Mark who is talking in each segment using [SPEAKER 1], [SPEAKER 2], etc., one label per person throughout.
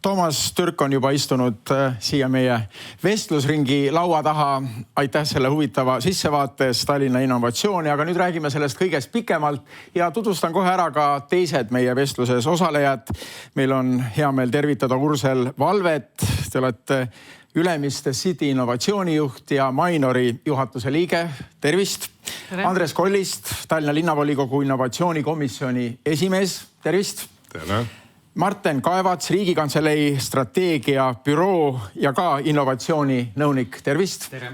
[SPEAKER 1] Toomas Türk on juba istunud siia meie vestlusringi laua taha. Aitäh selle huvitava sissevaates Tallinna innovatsiooni, aga nüüd räägime sellest kõigest pikemalt ja tutvustan kohe ära ka teised meie vestluses osalejad. Meil on hea meel tervitada Ursel Valvet. Te olete Ülemiste City innovatsioonijuht ja Mainori juhatuse liige. Tervist! Tere. Andres Kollist, Tallinna Linnavolikogu innovatsioonikomisjoni esimees. Tervist!
[SPEAKER 2] Tere!
[SPEAKER 1] Marten Kaevats, Riigikantselei strateegiabüroo ja ka innovatsiooninõunik. Tervist!
[SPEAKER 3] Tere!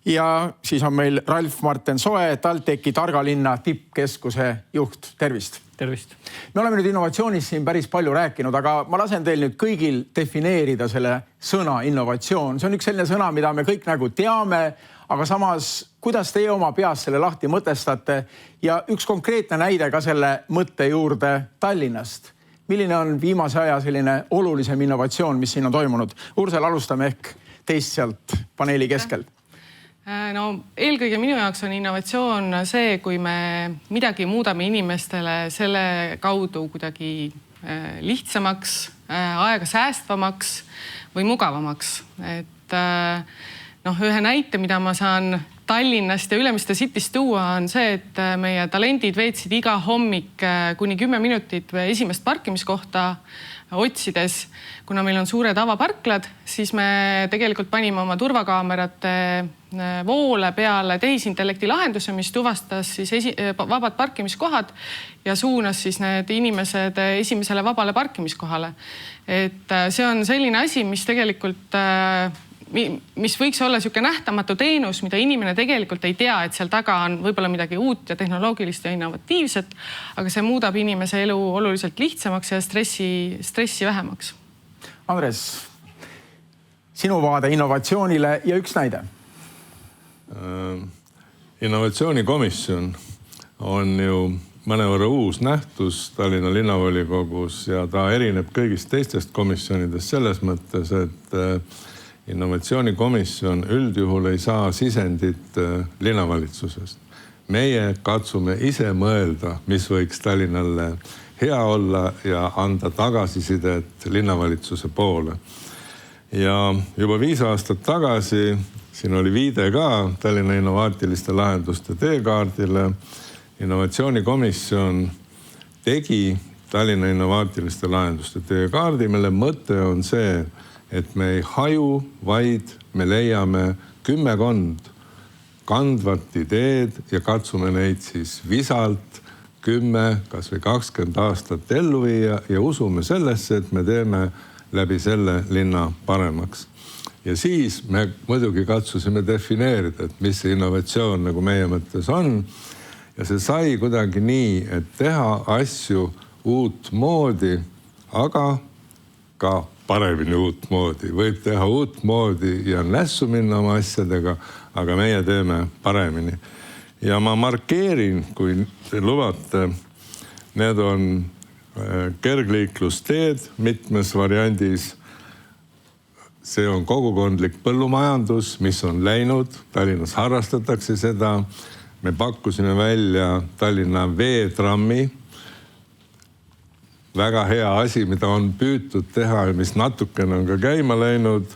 [SPEAKER 1] Ja siis on meil Ralf-Marten Soe, TalTechi Targa linna tippkeskuse juht. Tervist!
[SPEAKER 3] Tervist!
[SPEAKER 1] Me oleme nüüd innovatsioonist siin päris palju rääkinud, aga ma lasen teil nüüd kõigil defineerida selle sõna innovatsioon. See on üks selline sõna, mida me kõik nagu teame, aga samas, kuidas teie oma peas selle lahti mõtestate ja üks konkreetne näide ka selle mõtte juurde Tallinnast. Milline on viimase aja selline olulisem innovatsioon, mis siin on toimunud? Ursel, alustame ehk teist sealt paneeli keskel.
[SPEAKER 4] No, eelkõige minu jaoks on innovatsioon see, kui me midagi muudame inimestele selle kaudu kuidagi lihtsamaks, aega säästvamaks või mugavamaks. Et ühe näite, mida ma saan Tallinnast ja Ülemiste Cityst tuua, on see, et meie talendid veetsid iga hommik kuni 10 minutit esimest parkimiskohta otsides. Kuna meil on suured avaparklad, siis me tegelikult panime oma turvakaamerate voole peale tehisintellekti lahenduse, mis tuvastas siis vabad parkimiskohad ja suunas siis need inimesed esimesele vabale parkimiskohale. Et see on selline asi, mis tegelikult mis võiks olla siuke nähtamatu teenus, mida inimene tegelikult ei tea, et seal taga on võib-olla midagi uut ja tehnoloogilist ja innovatiivset, aga see muudab inimese elu oluliselt lihtsamaks ja stressi vähemaks.
[SPEAKER 1] Andres, sinu vaade innovatsioonile ja üks näide.
[SPEAKER 2] Innovatsioonikomisjon on ju mõnevõrra uus nähtus Tallinna linnavolikogus ja ta erineb kõigist teistest komisjonidest selles mõttes, et innovatsioonikomisjon üldjuhul ei saa sisendit linnavalitsusest. Meie katsume ise mõelda, mis võiks Tallinnale hea olla ja anda tagasisidet linnavalitsuse poole. Ja juba 5 aastat tagasi, siin oli viide ka Tallinna innovaatiliste lahenduste teekaardile, innovatsioonikomisjon tegi Tallinna innovaatiliste lahenduste teekaardi, mille mõte on see, et me ei haju, vaid me leiame 10 kandvat ideed ja katsume neid siis visalt 10, kas või 20 aastat ellu viia ja usume sellesse, et me teeme läbi selle linna paremaks. Ja siis me muidugi katsusime defineerida, et mis see innovatsioon nagu meie mõttes on. Ja see sai kuidagi nii, et teha asju uut moodi, aga ka paremini uut moodi. Võib teha uut moodi ja nässu minna oma asjadega, aga meie teeme paremini. Ja ma markeerin, kui te lubate, need on kergliiklusteed mitmes variandis. See on kogukondlik põllumajandus, mis on läinud. Tallinnas harrastatakse seda. Me pakkusime välja Tallinna veetrammi. Väga hea asi, mida on püütud teha ja mis natukene on ka käima läinud.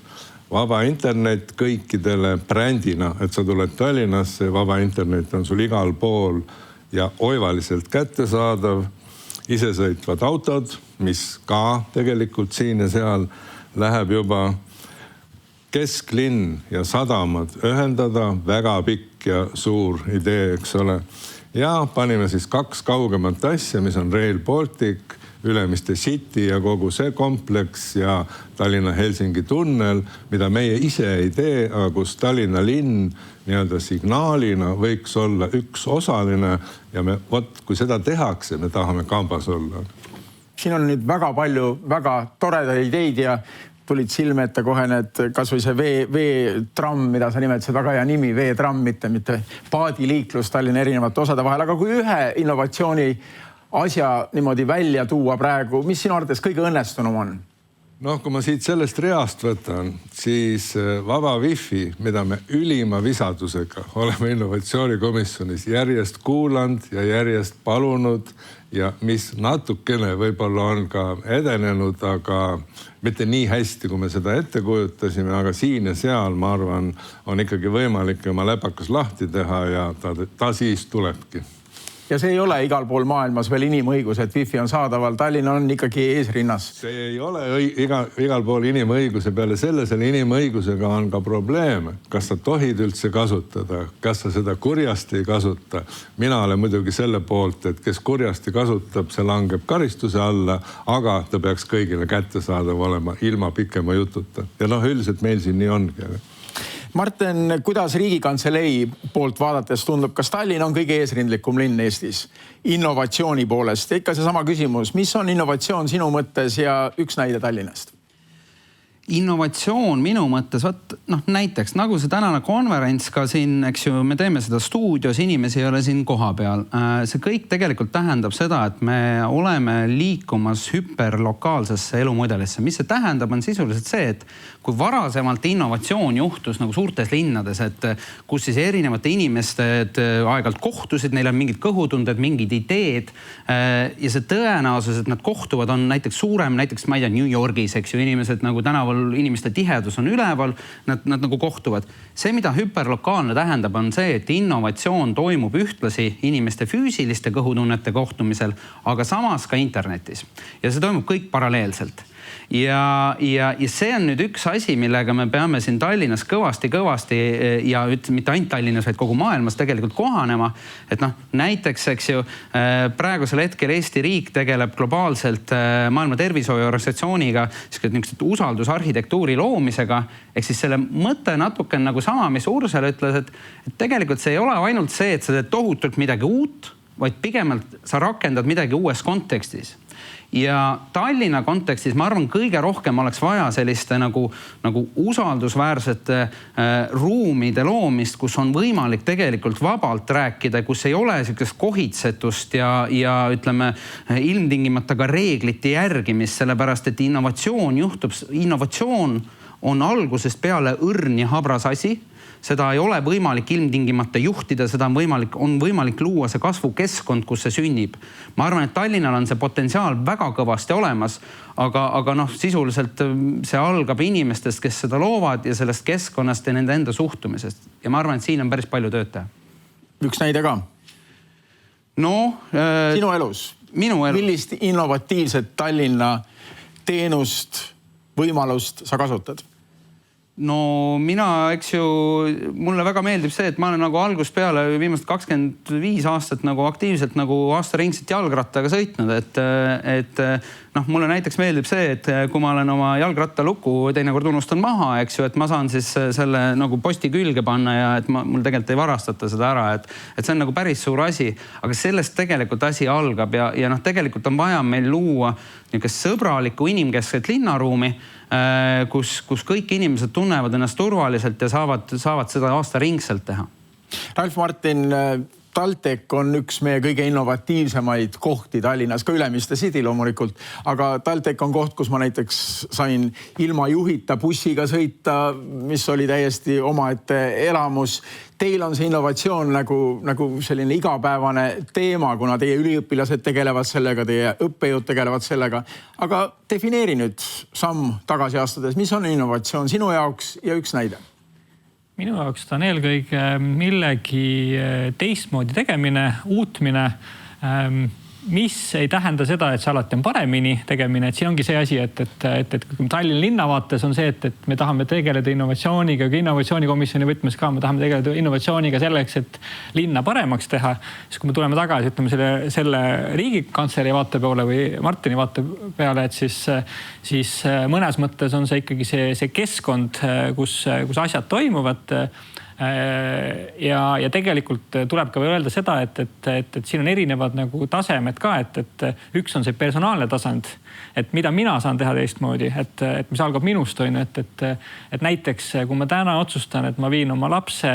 [SPEAKER 2] Vaba internet kõikidele brändina, et sa tuled Tallinnasse, vaba internet on sul igal pool ja oivaliselt kättesaadav. Isesõitvad autod, mis ka tegelikult siin ja seal läheb juba kesklinn ja sadamad ühendada. Väga pikk ja suur idee, eks ole. Ja panime siis 2 kaugemat asja, mis on Rail Baltic, Ülemiste City ja kogu see kompleks ja Tallinna-Helsingi tunnel, mida meie ise ei tee, aga kus Tallinna linn nii-öelda signaalina võiks olla üks osaline ja kui seda tehakse, me tahame kambas olla.
[SPEAKER 1] Siin on nüüd väga palju väga toredaid ideid ja tulid silme ette kohe need, kas või see veetramm, mida sa nimetasid, väga hea nimi, veetramm, mitte paadiliiklus Tallinna erinevate osade vahel, aga kui ühe innovatsiooni asja niimoodi välja tuua praegu, mis sinu arvates kõige õnnestunum on?
[SPEAKER 2] Noh, kui ma siit sellest reast võtan, siis vaba wifi, mida me ülima visadusega oleme innovatsioonikomisjonis järjest kuulanud ja järjest palunud ja mis natukene võib-olla on ka edenenud, aga mitte nii hästi, kui me seda ette kujutasime, aga siin ja seal, ma arvan, on ikkagi võimalik oma läpakas lahti teha ja ta siis tulebki.
[SPEAKER 1] Ja see ei ole igal pool maailmas veel inimõigus, et wifi on saadaval. Tallinn on ikkagi eesrinnas.
[SPEAKER 2] See ei ole igal pool inimõiguse peale. Selle inimõigusega on ka probleem. Kas sa tohid üldse kasutada? Kas sa seda kurjasti ei kasuta? Mina olen muidugi selle poolt, et kes kurjasti kasutab, see langeb karistuse alla, aga ta peaks kõigile kättesaadav olema ilma pikema jututa. Ja üldiselt meil siin nii ongi.
[SPEAKER 1] Martin, kuidas Riigikantselei poolt vaadates tundub, kas Tallinn on kõige eesrindlikum linn Eestis innovatsiooni poolest? Ikka see sama küsimus, mis on innovatsioon sinu mõttes ja üks näide Tallinnast?
[SPEAKER 3] Innovatsioon minu mõttes, näiteks nagu see tänane konverents ka siin, eks ju, me teeme seda stuudios, inimesi ei ole siin koha peal. See kõik tegelikult tähendab seda, et me oleme liikumas hüperlokaalsesse elumudelisse. Mis see tähendab, on sisuliselt see, et kui varasemalt innovatsioon juhtus nagu suurtes linnades, et kus siis erinevate inimesed aegalt kohtusid, neil on mingid kõhutunded, mingid ideed ja see tõenäosus, et nad kohtuvad, on näiteks suurem, näiteks ma ei tea, New Yorgis, eks ju, inimesed nagu tänaval inimeste tihedus on üleval, nad nagu kohtuvad. See, mida hüperlokaalne tähendab, on see, et innovatsioon toimub ühtlasi inimeste füüsiliste kõhutunnete kohtumisel, aga samas ka internetis. Ja see toimub kõik paralleelselt. Ja see on nüüd üks asi, millega me peame siin Tallinnas kõvasti ja mitte ainult Tallinnas, vaid kogu maailmas tegelikult kohanema. Et näiteks, eks ju, praegusel hetkel Eesti riik tegeleb globaalselt Maailma Tervishoiuorganisatsiooniga usaldusarhitektuuri loomisega. Ehk siis selle mõte natuke nagu sama, mis Ursel ütles, et tegelikult see ei ole ainult see, et sa teed tohutult midagi uut, vaid pigemalt sa rakendad midagi uues kontekstis. Ja Tallinna kontekstis ma arvan, kõige rohkem oleks vaja selliste nagu usaldusväärsete ruumide loomist, kus on võimalik tegelikult vabalt rääkida, kus ei ole sellist kohitsetust ja ütleme ilmtingimata ka reeglite järgimist, sellepärast et innovatsioon on algusest peale õrn ja habras asi. Seda ei ole võimalik ilmtingimata juhtida, seda on võimalik luua see kasvukeskkond, kus see sünnib. Ma arvan, et Tallinnal on see potentsiaal väga kõvasti olemas, aga sisuliselt see algab inimestest, kes seda loovad ja sellest keskkonnast ja nende enda suhtumisest. Ja ma arvan, et siin on päris palju tööd teha.
[SPEAKER 1] Üks näide ka. Sinu elus.
[SPEAKER 3] Minu elus.
[SPEAKER 1] Millist innovatiivset Tallinna teenust, võimalust sa kasutad?
[SPEAKER 3] Mina, eks ju, mulle väga meeldib see, et ma olen nagu algusest peale viimased 25 aastat nagu aktiivselt nagu aastaringselt jalgrattaga sõitnud, et mulle näiteks meeldib see, et kui ma olen oma jalgrattaluku teinekord unustan maha, eks ju, et ma saan siis selle nagu posti külge panna ja et mul tegelikult ei varastata seda ära, et see on nagu päris suur asi, aga sellest tegelikult asi algab ja tegelikult on vaja meil luua niisugust sõbralikku inimkeskset linnaruumi, kus kõik inimesed tunnevad ennast turvaliselt ja saavad seda aastaringselt teha.
[SPEAKER 1] Ralf Martin, TalTech on üks meie kõige innovatiivsemaid kohti Tallinnas, ka Ülemiste City loomulikult, aga TalTech on koht, kus ma näiteks sain ilma juhita bussiga sõita, mis oli täiesti omaette elamus. Teil on see innovatsioon nagu selline igapäevane teema, kuna teie üliõpilased tegelevad sellega, teie õppejõud tegelevad sellega. Aga defineeri nüüd samm tagasi astudes, mis on innovatsioon sinu jaoks ja üks näide?
[SPEAKER 5] Minu jaoks ta on eelkõige millegi teistmoodi tegemine, uutmine, mis ei tähenda seda, et see alati on paremini tegemine, et siin ongi see asi, et Tallinna linna vaates on see, et me tahame tegeleda innovatsiooniga, innovatsioonikomisjoni võtmes ka, me tahame tegeleda innovatsiooniga selleks, et linna paremaks teha. Siis kui me tuleme tagasi, ütleme selle Riigikantselei vaate poole või Martini vaate peale, et siis mõnes mõttes on see ikkagi see keskkond, kus asjad toimuvad. Ja tegelikult tuleb ka öelda seda, et siin on erinevad nagu tasemed ka, et üks on see personaalne tasand, et mida mina saan teha teistmoodi, et mis algab minust, et näiteks kui ma täna otsustan, et ma viin oma lapse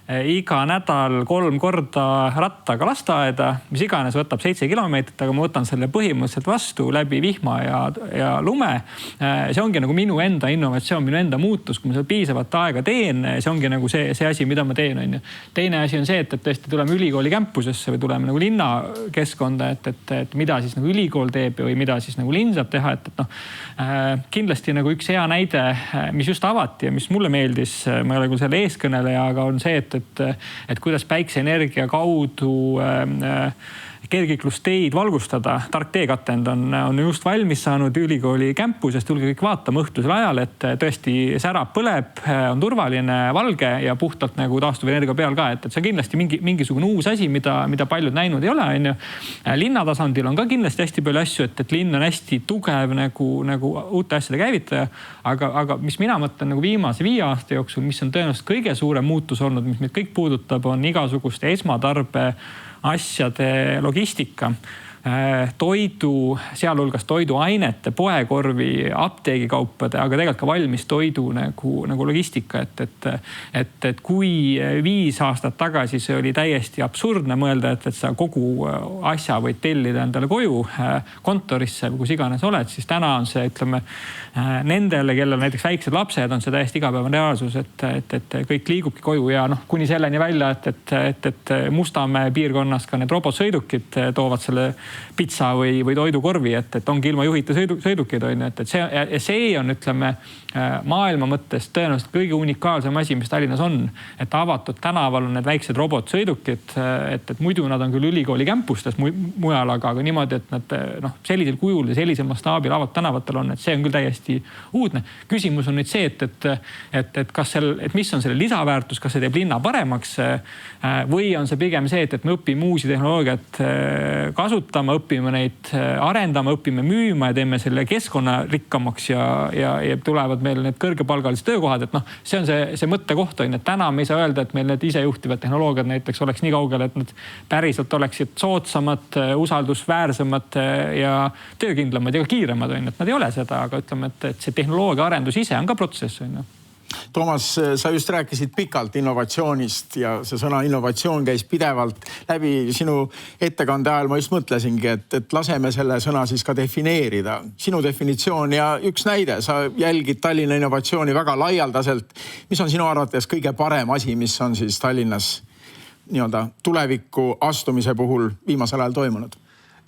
[SPEAKER 5] iga nädal 3 korda rattaga lasteaeda, mis iganes võtab 7 kilomeetrit, aga ma võtan selle põhimõtteliselt vastu läbi vihma ja lume. See ongi nagu minu enda innovatsioon, minu enda muutus, kui ma seda piisavat aega teen, see ongi nagu see asi, mida ma teen, on ju. Teine asi on see, et tõesti tuleme ülikooli campusesse või tuleme nagu linnakeskkonda, et mida siis nagu ülikool teeb või mida siis nagu linn saab teha, et kindlasti nagu üks hea näide, mis just avati ja mis mulle meeldis, ma ei ole küll selle eeskõneleja, aga on see, et kuidas päikseenergia kaudu kergiklusteid valgustada. Tark teekatend on just valmis saanud ülikooli campusest, tulge kõik vaatama õhtusel ajal, et tõesti särab põleb, on turvaline, valge ja puhtalt nagu taastuvenergia peal ka, et see on kindlasti mingisugune uus asi, mida paljud näinud ei ole, on ju. Linnatasandil on ka kindlasti hästi palju asju, et linn on hästi tugev nagu uute asjade käivitaja, aga mis mina mõtlen nagu viimase 5 aasta jooksul, mis on tõenäoliselt kõige suurem muutus olnud, mis meid kõik puudutab, on igasuguste esmatarbe asjade logistika, toidu, sealhulgas toiduainete, poekorvi, apteegikaupade, aga tegelikult ka valmis toidu nagu logistika, et kui 5 aastat tagasi see oli täiesti absurdne mõelda, et sa kogu asja võid tellida endale koju kontorisse või kus iganes oled, siis täna on see, ütleme, nendele, kellel näiteks väiksed lapsed, on see täiesti igapäevane reaalsus, et kõik liigubki koju ja kuni selleni välja, et Mustamäe piirkonnas ka need robotsõidukid toovad selle pitsa või toidukorvi, et ongi ilma juhita sõidukeid, on ju, et see on, ütleme, maailma mõttes tõenäoliselt kõige unikaalsem asi, mis Tallinnas on, et avatud tänaval on need väiksed robotsõidukid, et muidu nad on küll ülikooli campustes mujal, aga niimoodi, et nad sellisel kujul ja sellisel mastaabil avatud tänavatel on, et see on küll täiesti uudne. Küsimus on nüüd see, et mis on selle lisaväärtus, kas see teeb linna paremaks või on see pigem see, et me õpime uusi tehnoloogiat kasutama, õpime neid arendama, õpime müüma ja teeme selle keskkonna rikkamaks ja tulevad meil need kõrgepalgalised töökohad, et see on see mõttekoht, on, et täna me ei saa öelda, et meil need isejuhtivad tehnoloogiad näiteks oleks nii kaugel, et nad päriselt oleksid soodsamad, usaldusväärsemad ja töökindlamad ja ka kiiremad, on, et nad ei ole seda, aga ütleme, et see tehnoloogia arendus ise on ka protsess, on.
[SPEAKER 1] Toomas, sa just rääkisid pikalt innovatsioonist ja see sõna innovatsioon käis pidevalt läbi sinu ettekande ajal. Ma just mõtlesingi, et laseme selle sõna siis ka defineerida. Sinu definitsioon ja üks näide, sa jälgid Tallinna innovatsiooni väga laialdaselt. Mis on sinu arvates kõige parem asi, mis on siis Tallinnas nii-öelda tuleviku astumise puhul viimasel ajal toimunud?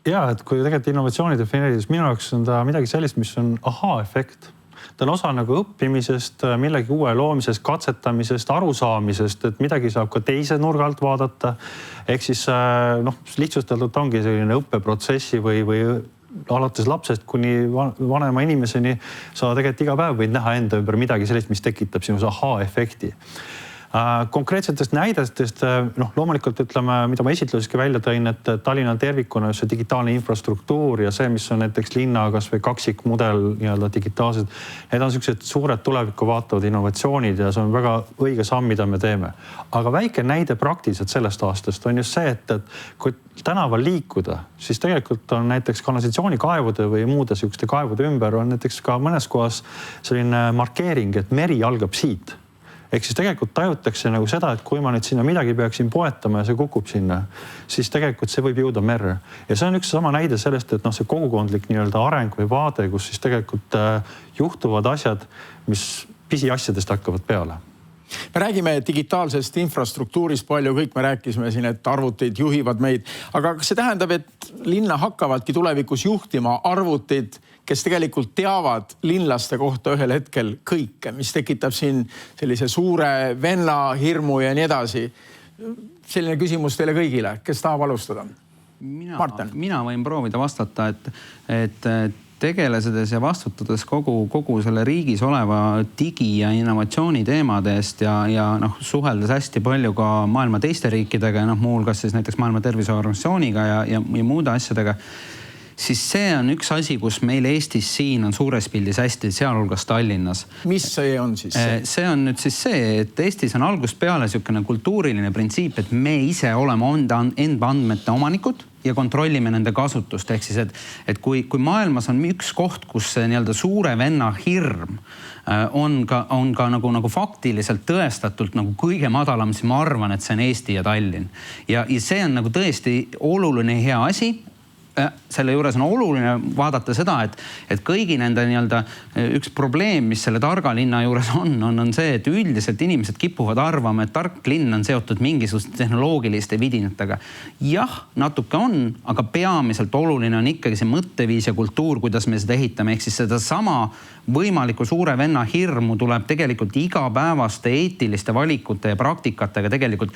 [SPEAKER 6] Ja, et kui tegelikult innovatsiooni defineerides, minu jaoks on ta midagi sellist, mis on aha-efekt. Ta on osa nagu õppimisest, millegi uue loomisest, katsetamisest, arusaamisest, et midagi saab ka teise nurga alt vaadata. Ehk siis lihtsustatult ongi selline õppeprotsessi või alates lapsest kuni vanema inimeseni sa tegelikult iga päev võid näha enda ümber midagi sellist, mis tekitab sinus aha-efekti. Konkreetsetest näidestest, loomulikult ütleme, mida ma esitluseski välja tõin, et Tallinna tervikuna see digitaalne infrastruktuur ja see, mis on näiteks linna kas või kaksikmudel nii-öelda digitaalsed, need on sellised suured tulevikku vaatavad innovatsioonid ja see on väga õige samm, mida me teeme. Aga väike näide praktiliselt sellest aastast on just see, et kui tänaval liikuda, siis tegelikult on näiteks kanalisatsioonikaevude või muude selliseste kaevude ümber on näiteks ka mõnes kohas selline markeering, et meri algab siit. Ehk siis tegelikult tajutakse nagu seda, et kui ma nüüd sinna midagi peaksin poetama ja see kukub sinna, siis tegelikult see võib jõuda merre. Ja see on üks sama näide sellest, et see kogukondlik nii-öelda areng või vaade, kus siis tegelikult juhtuvad asjad, mis pisiasjadest hakkavad peale.
[SPEAKER 1] Me räägime digitaalsest infrastruktuurist palju, kõik me rääkisime siin, et arvutid juhivad meid, aga kas see tähendab, et linna hakkavadki tulevikus juhtima arvutid, kes tegelikult teavad linlaste kohta ühel hetkel kõike, mis tekitab siin sellise suure venna hirmu ja nii edasi. Selline küsimus teile kõigile, kes tahab alustada?
[SPEAKER 3] Mina võin proovida vastata, et tegelesedes ja vastutades kogu selle riigis oleva digi- ja innovatsiooni teemadest ja suheldes hästi palju ka maailma teiste riikidega, muuhulgas siis näiteks Maailma Terviseorganisatsiooniga ja muude asjadega, siis see on üks asi, kus meil Eestis siin on suures pildis hästi, sealhulgas Tallinnas.
[SPEAKER 1] Mis see on siis?
[SPEAKER 3] See on nüüd siis see, et Eestis on algusest peale selline kultuuriline printsiip, et me ise oleme enda andmete omanikud ja kontrollime nende kasutust. Ehk siis, et kui maailmas on üks koht, kus see nii-öelda suure venna hirm on ka nagu faktiliselt tõestatult nagu kõige madalam, siis ma arvan, et see on Eesti ja Tallinn. Ja see on nagu tõesti oluline hea asi. Selle juures on oluline vaadata seda, et kõigi nende nii-öelda üks probleem, mis selle targa linna juures on see, et üldiselt inimesed kipuvad arvama, et tark linn on seotud mingisuguste tehnoloogiliste vidinatega. Jah, natuke on, aga peamiselt oluline on ikkagi see mõtteviis ja kultuur, kuidas me seda ehitame. Ehk siis seda sama võimaliku suure venna hirmu tuleb tegelikult igapäevaste eetiliste valikute ja praktikatega tegelikult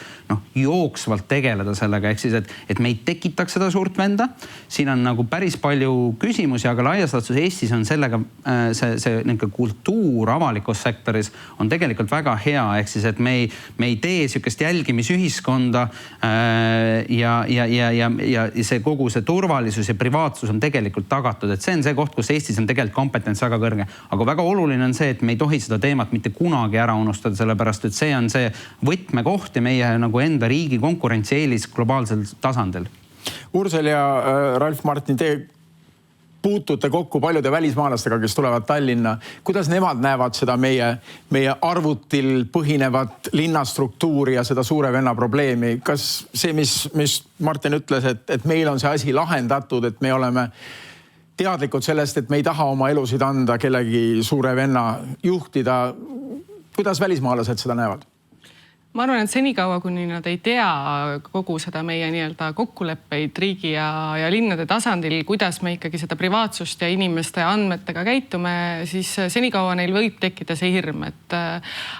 [SPEAKER 3] jooksvalt tegeleda sellega. Ehk siis, et me ei tekitaks seda suurt venda. Siin on nagu päris palju küsimusi, aga laias laastus Eestis on sellega see kultuur avalikus sektoris on tegelikult väga hea. Ehk siis, et me ei tee sükest jälgimisühiskonda ja see kogu see turvalisus ja privaatsus on tegelikult tagatud. Et see on see koht, kus Eestis on tegelikult kompetents väga kõrge. Aga väga oluline on see, et me ei tohi seda teemat mitte kunagi ära unustada, sellepärast, et see on see võtmekoht ja meie nagu enda riigi konkurentsieelis globaalsel tasandil.
[SPEAKER 1] Ursel ja Ralf Martin, te puutute kokku paljude välismaalastega, kes tulevad Tallinna. Kuidas nemad näevad seda meie arvutil põhinevat linnastruktuuri ja seda suure venna probleemi? Kas see, mis Martin ütles, et meil on see asi lahendatud, et me oleme teadlikud sellest, et me ei taha oma elusid anda kellegi suure venna juhtida? Kuidas välismaalased seda näevad?
[SPEAKER 4] Ma arvan, et senikaua, kuni nad ei tea kogu seda meie nii-öelda kokkuleppeid riigi ja linnade tasandil, kuidas me ikkagi seda privaatsust ja inimeste andmetega käitume, siis senikaua neil võib tekkida see hirm.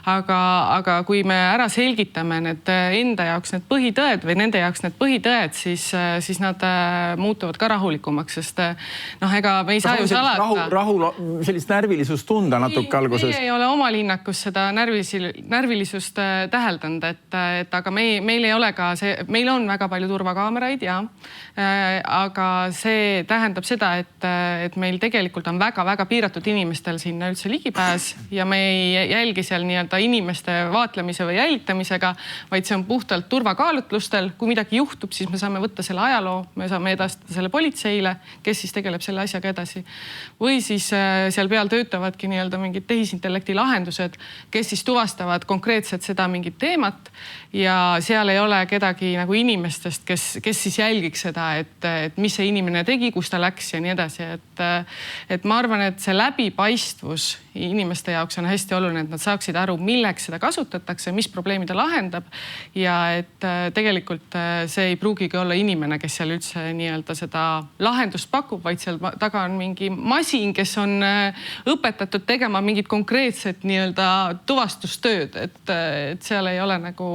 [SPEAKER 4] Aga kui me ära selgitame need enda jaoks need põhitõed või nende jaoks need põhitõed, siis nad muutuvad ka rahulikumaks, sest ega me ei saa ju salata.
[SPEAKER 1] Sellist närvilisust tunda natuke alguses.
[SPEAKER 4] Ei ole oma linnakus seda närvilisust täheldanud. Aga meil ei ole ka see, meil on väga palju turvakaameraid, aga see tähendab seda, et meil tegelikult on väga-väga piiratud inimestel sinna üldse ligipääs ja me ei jälgi seal nii-öelda inimeste vaatlemise või jälitamisega, vaid see on puhtalt turvakaalutlustel. Kui midagi juhtub, siis me saame võtta selle ajaloo, me saame edastada selle politseile, kes siis tegeleb selle asjaga edasi. Või siis seal peal töötavadki nii-öelda mingid tehisintellekti lahendused, kes siis tuvastavad konkreetselt seda mingit teemat ja seal ei ole kedagi nagu inimestest, kes siis jälgiks seda, et mis see inimene tegi, kus ta läks ja nii edasi. Et ma arvan, et see läbipaistvus inimeste jaoks on hästi oluline, et nad saaksid aru, milleks seda kasutatakse, mis probleemi ta lahendab ja et tegelikult see ei pruugigi olla inimene, kes seal üldse nii-öelda seda lahendust pakub, vaid seal taga on mingi masin, kes on õpetatud tegema mingit konkreetset nii-öelda tuvastustööd, et seal ei ole nagu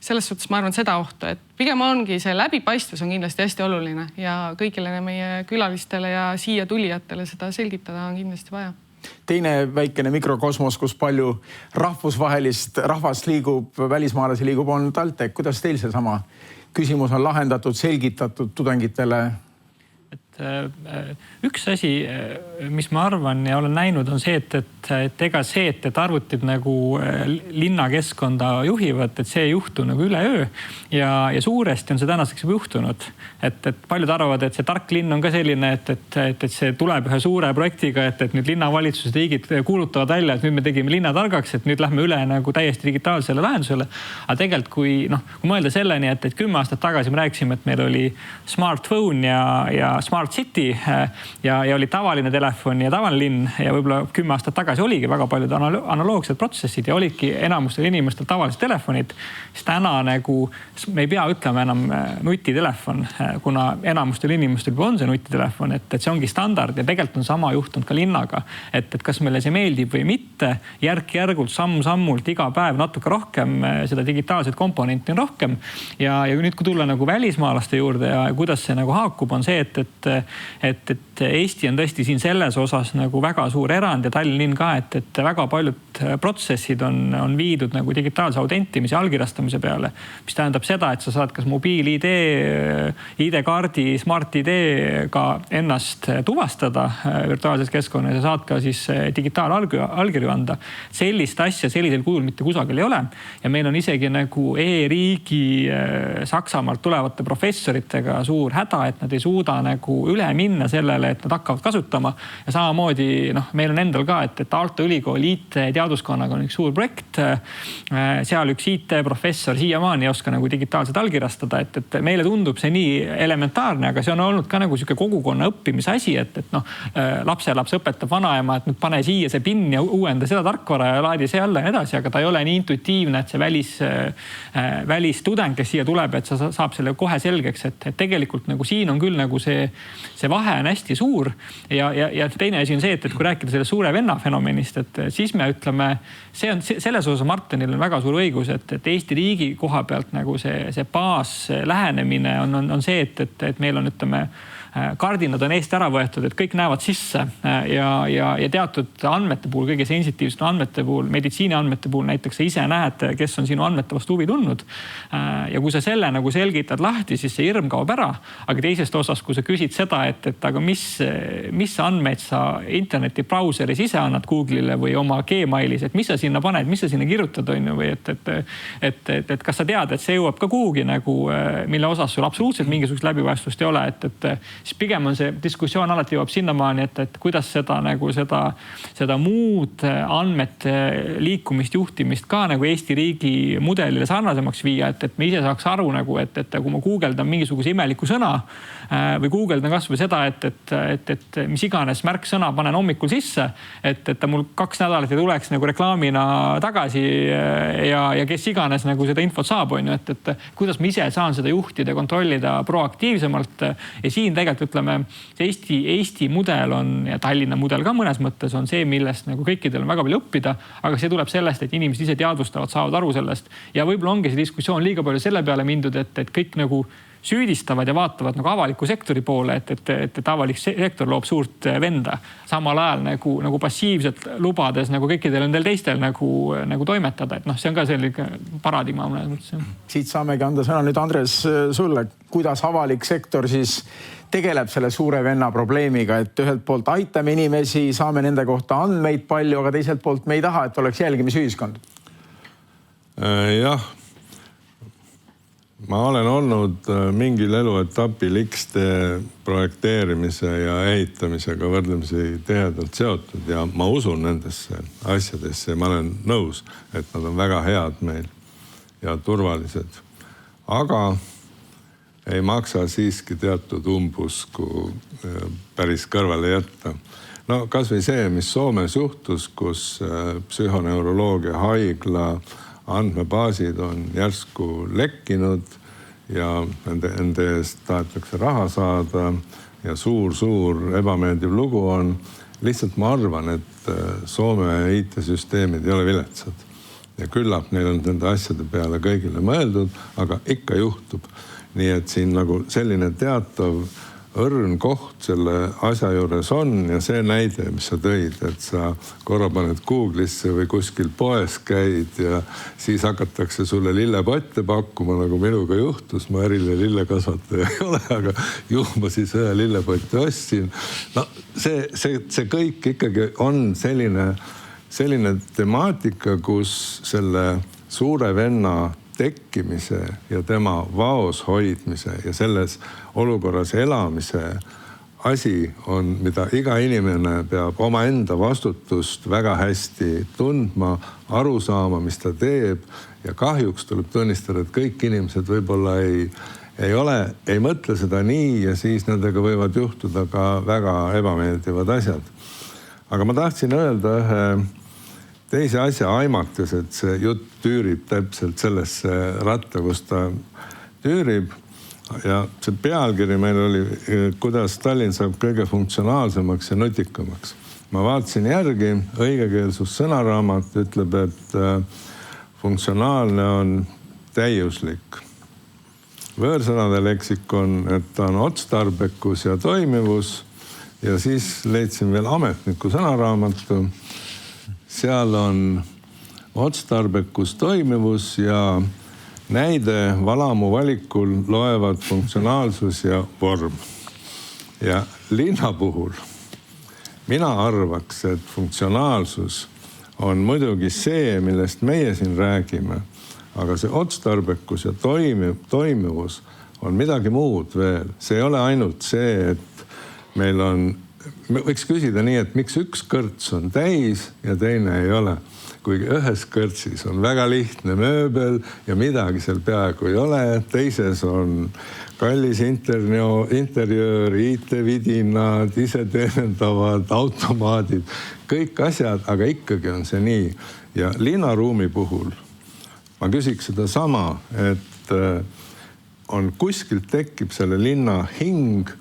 [SPEAKER 4] selles suhtes ma arvan seda ohtu, et pigem ongi see läbipaistvus on kindlasti hästi oluline ja kõigile meie külalistele ja siia tulijatele seda selgitada on kindlasti vaja.
[SPEAKER 1] Teine väikene mikrokosmos, kus palju rahvusvahelist rahvast liigub, välismaalasi liigub, on TalTech. Kuidas teil see sama küsimus on lahendatud, selgitatud tudengitele?
[SPEAKER 5] Üks asi, mis ma arvan ja olen näinud, on see, et ega see, et arvutid nagu linnakeskkonda juhivad, et see ei juhtu nagu üleöö ja suuresti on see tänaseks juba juhtunud. Et paljud arvavad, et see tark linn on ka selline, et see tuleb ühe suure projektiga, et nüüd linnavalitsused riigid kuulutavad välja, et nüüd me tegime linna targaks, et nüüd lähme üle nagu täiesti digitaalsele lahendusele. Aga tegelikult, kui mõelda selleni, et 10 aastat tagasi me rääkisime, et meil oli smartphone ja smart city ja oli tavaline telefon ja tavaline linn ja võib-olla 10 aastat tagasi oligi väga paljud analoogsed protsessid ja olidki enamustel inimestel tavalised telefonid, siis täna nagu me ei pea ütlema enam nutitelefon, kuna enamustel inimestel on see nutitelefon, et see ongi standard ja tegelikult on sama juhtunud ka linnaga, et kas meile see meeldib või mitte, järk-järgult, samm-sammult iga päev natuke rohkem seda digitaalset komponenti on rohkem ja nüüd, kui tulla nagu välismaalaste juurde ja kuidas see nagu haakub, on see, et Eesti on tõesti siin selles osas nagu väga suur erand ja Tallinna linn ka, et väga paljud protsessid on viidud nagu digitaalse autentimise ja allkirjastamise peale, mis tähendab seda, et sa saad kas mobiil-ID, ID-kaardi, Smart-ID-ga ennast tuvastada virtuaalses keskkonnas ja saad ka siis digitaalallkirju anda. Sellist asja sellisel kujul mitte kusagil ei ole ja meil on isegi nagu e-riigi Saksamaalt tulevate professoritega suur häda, et nad ei suuda nagu üle minna sellele, et nad hakkavad kasutama ja samamoodi meil on endal ka, et Aalto ülikooli IT-teaduskonnaga on üks suur projekt. Seal üks IT-professor siiamaani ei oska nagu digitaalselt allkirjastada, et meile tundub see nii elementaarne, aga see on olnud ka nagu sihuke kogukonna õppimise asi, et lapselaps õpetab vanaema, et nüüd pane siia see PIN ja uuenda seda tarkvara ja laadi see alla ja edasi, aga ta ei ole nii intuitiivne, et see välistudeng, kes siia tuleb, et sa saab selle kohe selgeks, et tegelikult nagu siin on küll nagu see vahe on hästi suur ja teine asi on see, et kui rääkida selle suure venna fenomenist, et siis me ütleme, see on selles osas Martinil on väga suur õigus, et Eesti riigi koha pealt nagu see baas lähenemine on see, et meil on, ütleme, kardinad on eest ära võetud, et kõik näevad sisse ja teatud andmete puhul, kõige sensitiivsete andmete puhul, meditsiini andmete puhul näiteks sa ise näed, kes on sinu andmete vastu huvi tundnud. Ja kui sa selle nagu selgitad lahti, siis see hirm kaob ära. Aga teisest osas, kui sa küsid seda, et aga mis andmeid sa interneti brauseris ise annad Google'ile või oma Gmailis, et mis sa sinna paned, mis sa sinna kirjutad on või et kas sa tead, et see jõuab ka kuhugi nagu, mille osas sul absoluutselt mingisugust läbipaistvust ei ole, siis pigem on see diskussioon alati jõuab sinnamaani, et kuidas seda muud andmete liikumist, juhtimist ka nagu Eesti riigi mudelile sarnasemaks viia, et me ise saaks aru nagu, et kui ma guugeldan mingisuguse imeliku sõna või guugeldan kas või seda, et mis iganes märksõna panen hommikul sisse, et ta mul 2 nädalat ei tuleks nagu reklaamina tagasi ja kes iganes nagu seda infot saab, on ju, et kuidas ma ise saan seda juhtida, kontrollida proaktiivsemalt ja siin tegelikult ütleme, see Eesti mudel on ja Tallinna mudel ka mõnes mõttes on see, millest nagu kõikidel on väga palju õppida, aga see tuleb sellest, et inimesed ise teadvustavad, saavad aru sellest ja võib-olla ongi see diskussioon liiga palju selle peale mindud, et kõik nagu süüdistavad ja vaatavad nagu avaliku sektori poole, et avalik sektor loob suurt venda. Samal ajal nagu passiivselt lubades nagu kõikidel nendel teistel nagu toimetada. Et see on ka selline paradigma.
[SPEAKER 1] Siit saamegi anda sõna nüüd Andres sulle, kuidas avalik sektor siis tegeleb selle suure venna probleemiga, et ühelt poolt aitame inimesi, saame nende kohta andmeid palju, aga teiselt poolt me ei taha, et oleks jälgimisühiskond.
[SPEAKER 2] Jah. Ma olen olnud mingil eluetapil X-tee projekteerimise ja ehitamisega võrdlemisi tihedalt seotud ja ma usun nendesse asjadesse ja ma olen nõus, et nad on väga head meil ja turvalised. Aga ei maksa siiski teatud umbusku päris kõrvale jätta. No kas või see, mis Soomes juhtus, kus psühhoneuroloogia haigla andmebaasid on järsku lekkinud ja nende eest tahetakse raha saada ja suur ebameeldiv lugu on. Lihtsalt ma arvan, et Soome IT-süsteemid ei ole viletsad ja küllap neil on nende asjade peale kõigile mõeldud, aga ikka juhtub. Nii et siin nagu selline teatav õrn koht selle asja juures on ja see näide, mis sa tõid, et sa korra paned Google'isse või kuskil poes käid ja siis hakatakse sulle lillepotte pakkuma, nagu minuga juhtus. Ma ärile lillekasvataja ei ole, aga ma siis ühe lillepotte ostsin. No see kõik ikkagi on selline temaatika, kus selle suure venna tekkimise ja tema vaos hoidmise ja selles olukorras elamise asi on, mida iga inimene peab oma enda vastutust väga hästi tundma, aru saama, mis ta teeb ja kahjuks tuleb tunnistada, et kõik inimesed võib-olla ei mõtle seda nii ja siis nendega võivad juhtuda ka väga ebameeldivad asjad. Aga ma tahtsin öelda ühe teise asja aimates, et see jutt tüürib täpselt sellesse ratta, kus ta tüürib. Ja see pealkiri meil oli, kuidas Tallinn saab kõige funktsionaalsemaks ja nutikamaks. Ma vaatasin järgi, õigekeelsus sõnaraamat ütleb, et funktsionaalne on täiuslik. Võõrsõnade leksikon, et ta on otstarbekus ja toimivus. ja siis leidsin veel ametniku sõnaraamatu. Seal on otstarbekus, toimivus ja näide valamu valikul loevad funktsionaalsus ja vorm. Ja linna puhul mina arvaks, et funktsionaalsus on muidugi see, millest meie siin räägime, aga see otstarbekus ja toimivus on midagi muud veel. See ei ole ainult see, et meil on, võiks küsida nii, et miks üks kõrts on täis ja teine ei ole. Kuigi ühes kõrtsis on väga lihtne mööbel ja midagi seal peaaegu ei ole. Teises on kallis interjöör, IT-vidinad, iseteenendavad automaadid, kõik asjad, aga ikkagi on see nii. Ja linnaruumi puhul ma küsiks seda sama, et on kuskilt tekib selle linna hing,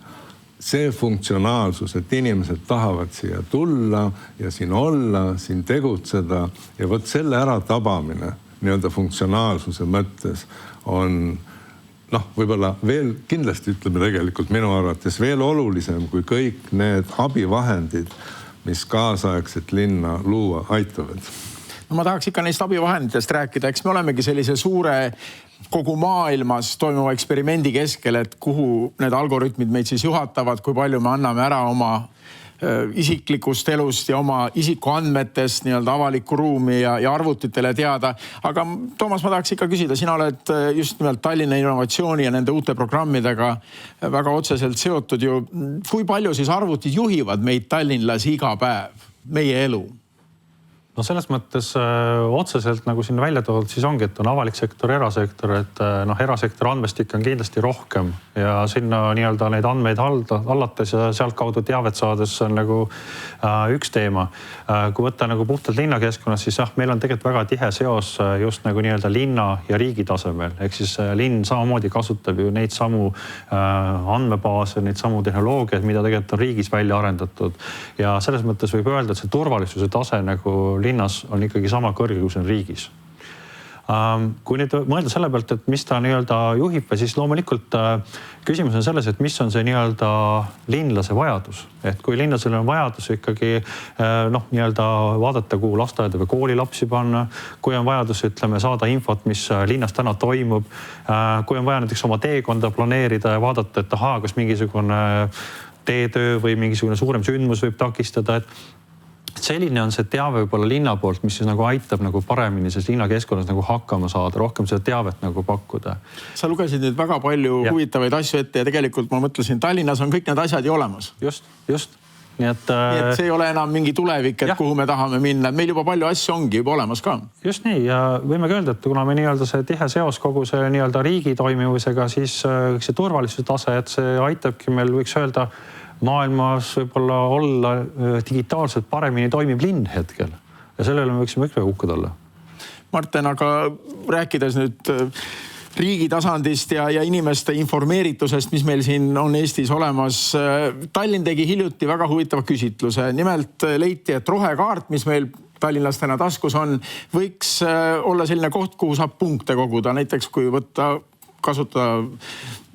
[SPEAKER 2] see funktsionaalsus, et inimesed tahavad siia tulla ja siin olla, siin tegutseda ja võt selle ära tabamine nii-öelda funktsionaalsuse mõttes on võib-olla veel kindlasti ütleme tegelikult minu arvates veel olulisem kui kõik need abivahendid, mis kaasaegset linna luua aitavad.
[SPEAKER 1] No ma tahaks ikka neist abivahenditest rääkida, eks me olemegi sellise suure kogu maailmas toimuva eksperimendi keskel, et kuhu need algoritmid meid siis juhatavad, kui palju me anname ära oma isiklikust elust ja oma isikuandmetest nii-öelda avalikku ruumi ja arvutitele teada. Aga Toomas, ma tahaks ikka küsida, sina oled just nimelt Tallinna innovatsiooni ja nende uute programmidega väga otseselt seotud ju. Kui palju siis arvutid juhivad meid tallinlasi iga päev, meie elu?
[SPEAKER 6] No selles mõttes otseselt nagu siin välja toodud, siis ongi, et on avalik sektor, erasektor, et erasektor andmestik on kindlasti rohkem ja sinna nii-öelda neid andmeid hallates ja sealt kaudu teavet saades on nagu üks teema. Kui võtta nagu puhtalt linnakeskkonnas, siis meil on tegelikult väga tihe seos just nagu nii-öelda linna ja riigi tasemel. Ehk siis linn samamoodi kasutab ju neid samu andmebaase, neid samu tehnoloogiaid, mida tegelikult on riigis välja arendatud. Ja selles mõttes võib öelda, et see turvalisuse tase nagu linnas on ikkagi sama kõrge, kui see on riigis. Kui nüüd mõelda selle pealt, et mis ta nii-öelda juhib, siis loomulikult küsimus on selles, et mis on see nii-öelda linlase vajadus. Et kui linlasel on vajadus ikkagi nii-öelda vaadata, kuhu lasteaeda või kooli lapsi panna, kui on vajadus, ütleme, saada infot, mis linnas täna toimub, kui on vaja näiteks oma teekonda planeerida ja vaadata, et kas mingisugune teetöö või mingisugune suurem sündmus võib takistada, et selline on see teave võib-olla linna poolt, mis siis nagu aitab nagu paremini selles linnakeskkonnas nagu hakkama saada, rohkem seda teavet nagu pakkuda.
[SPEAKER 1] Sa lugesid nüüd väga palju huvitavaid asju ette ja tegelikult ma mõtlesin, Tallinnas on kõik need asjad ju olemas.
[SPEAKER 6] Just.
[SPEAKER 1] Nii et see ei ole enam mingi tulevik, et kuhu me tahame minna. Meil juba palju asju ongi juba olemas ka.
[SPEAKER 6] Just nii ja võimegi öelda, et kuna me nii-öelda see tihe seos kogu see nii-öelda riigi toimivusega, siis see turvalisuse tase, et see aitabki meil, võiks öelda, maailmas võib-olla olla digitaalselt paremini toimib linn hetkel ja sellele me võiksime väga uhked olla.
[SPEAKER 1] Martin, aga rääkides nüüd riigi tasandist ja inimeste informeeritusest, mis meil siin on Eestis olemas. Tallinn tegi hiljuti väga huvitava küsitluse. Nimelt leiti, et rohekaart, mis meil tallinlastena taskus on, võiks olla selline koht, kuhu saab punkte koguda. Näiteks kui kasutada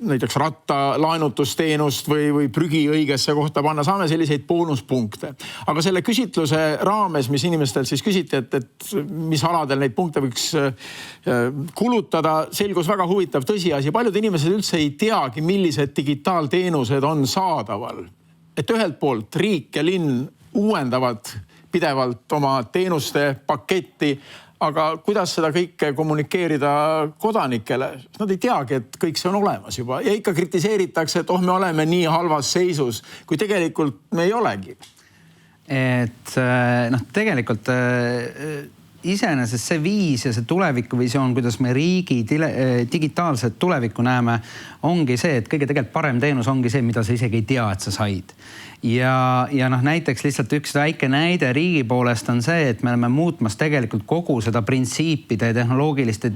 [SPEAKER 1] näiteks rattalaenutusteenust või prügi õigesse kohta panna, saame selliseid boonuspunkte. Aga selle küsitluse raames, mis inimestel siis küsiti, et mis aladel neid punkte võiks kulutada, selgus väga huvitav tõsiasi. Paljud inimesed üldse ei teagi, millised digitaalteenused on saadaval. Et ühelt poolt riik ja linn uuendavad pidevalt oma teenuste paketti, aga kuidas seda kõike kommunikeerida kodanikele? Nad ei teagi, et kõik see on olemas juba ja ikka kritiseeritakse, et me oleme nii halvas seisus, kui tegelikult me ei olegi.
[SPEAKER 3] Et tegelikult iseenesest see viis ja see tulevikuvisioon, kuidas me riigi digitaalset tulevikku näeme, ongi see, et kõige tegelikult parem teenus ongi see, mida sa isegi ei tea, et sa said. Ja näiteks lihtsalt üks väike näide riigi poolest on see, et me oleme muutmas tegelikult kogu seda printsiipide, tehnoloogiliste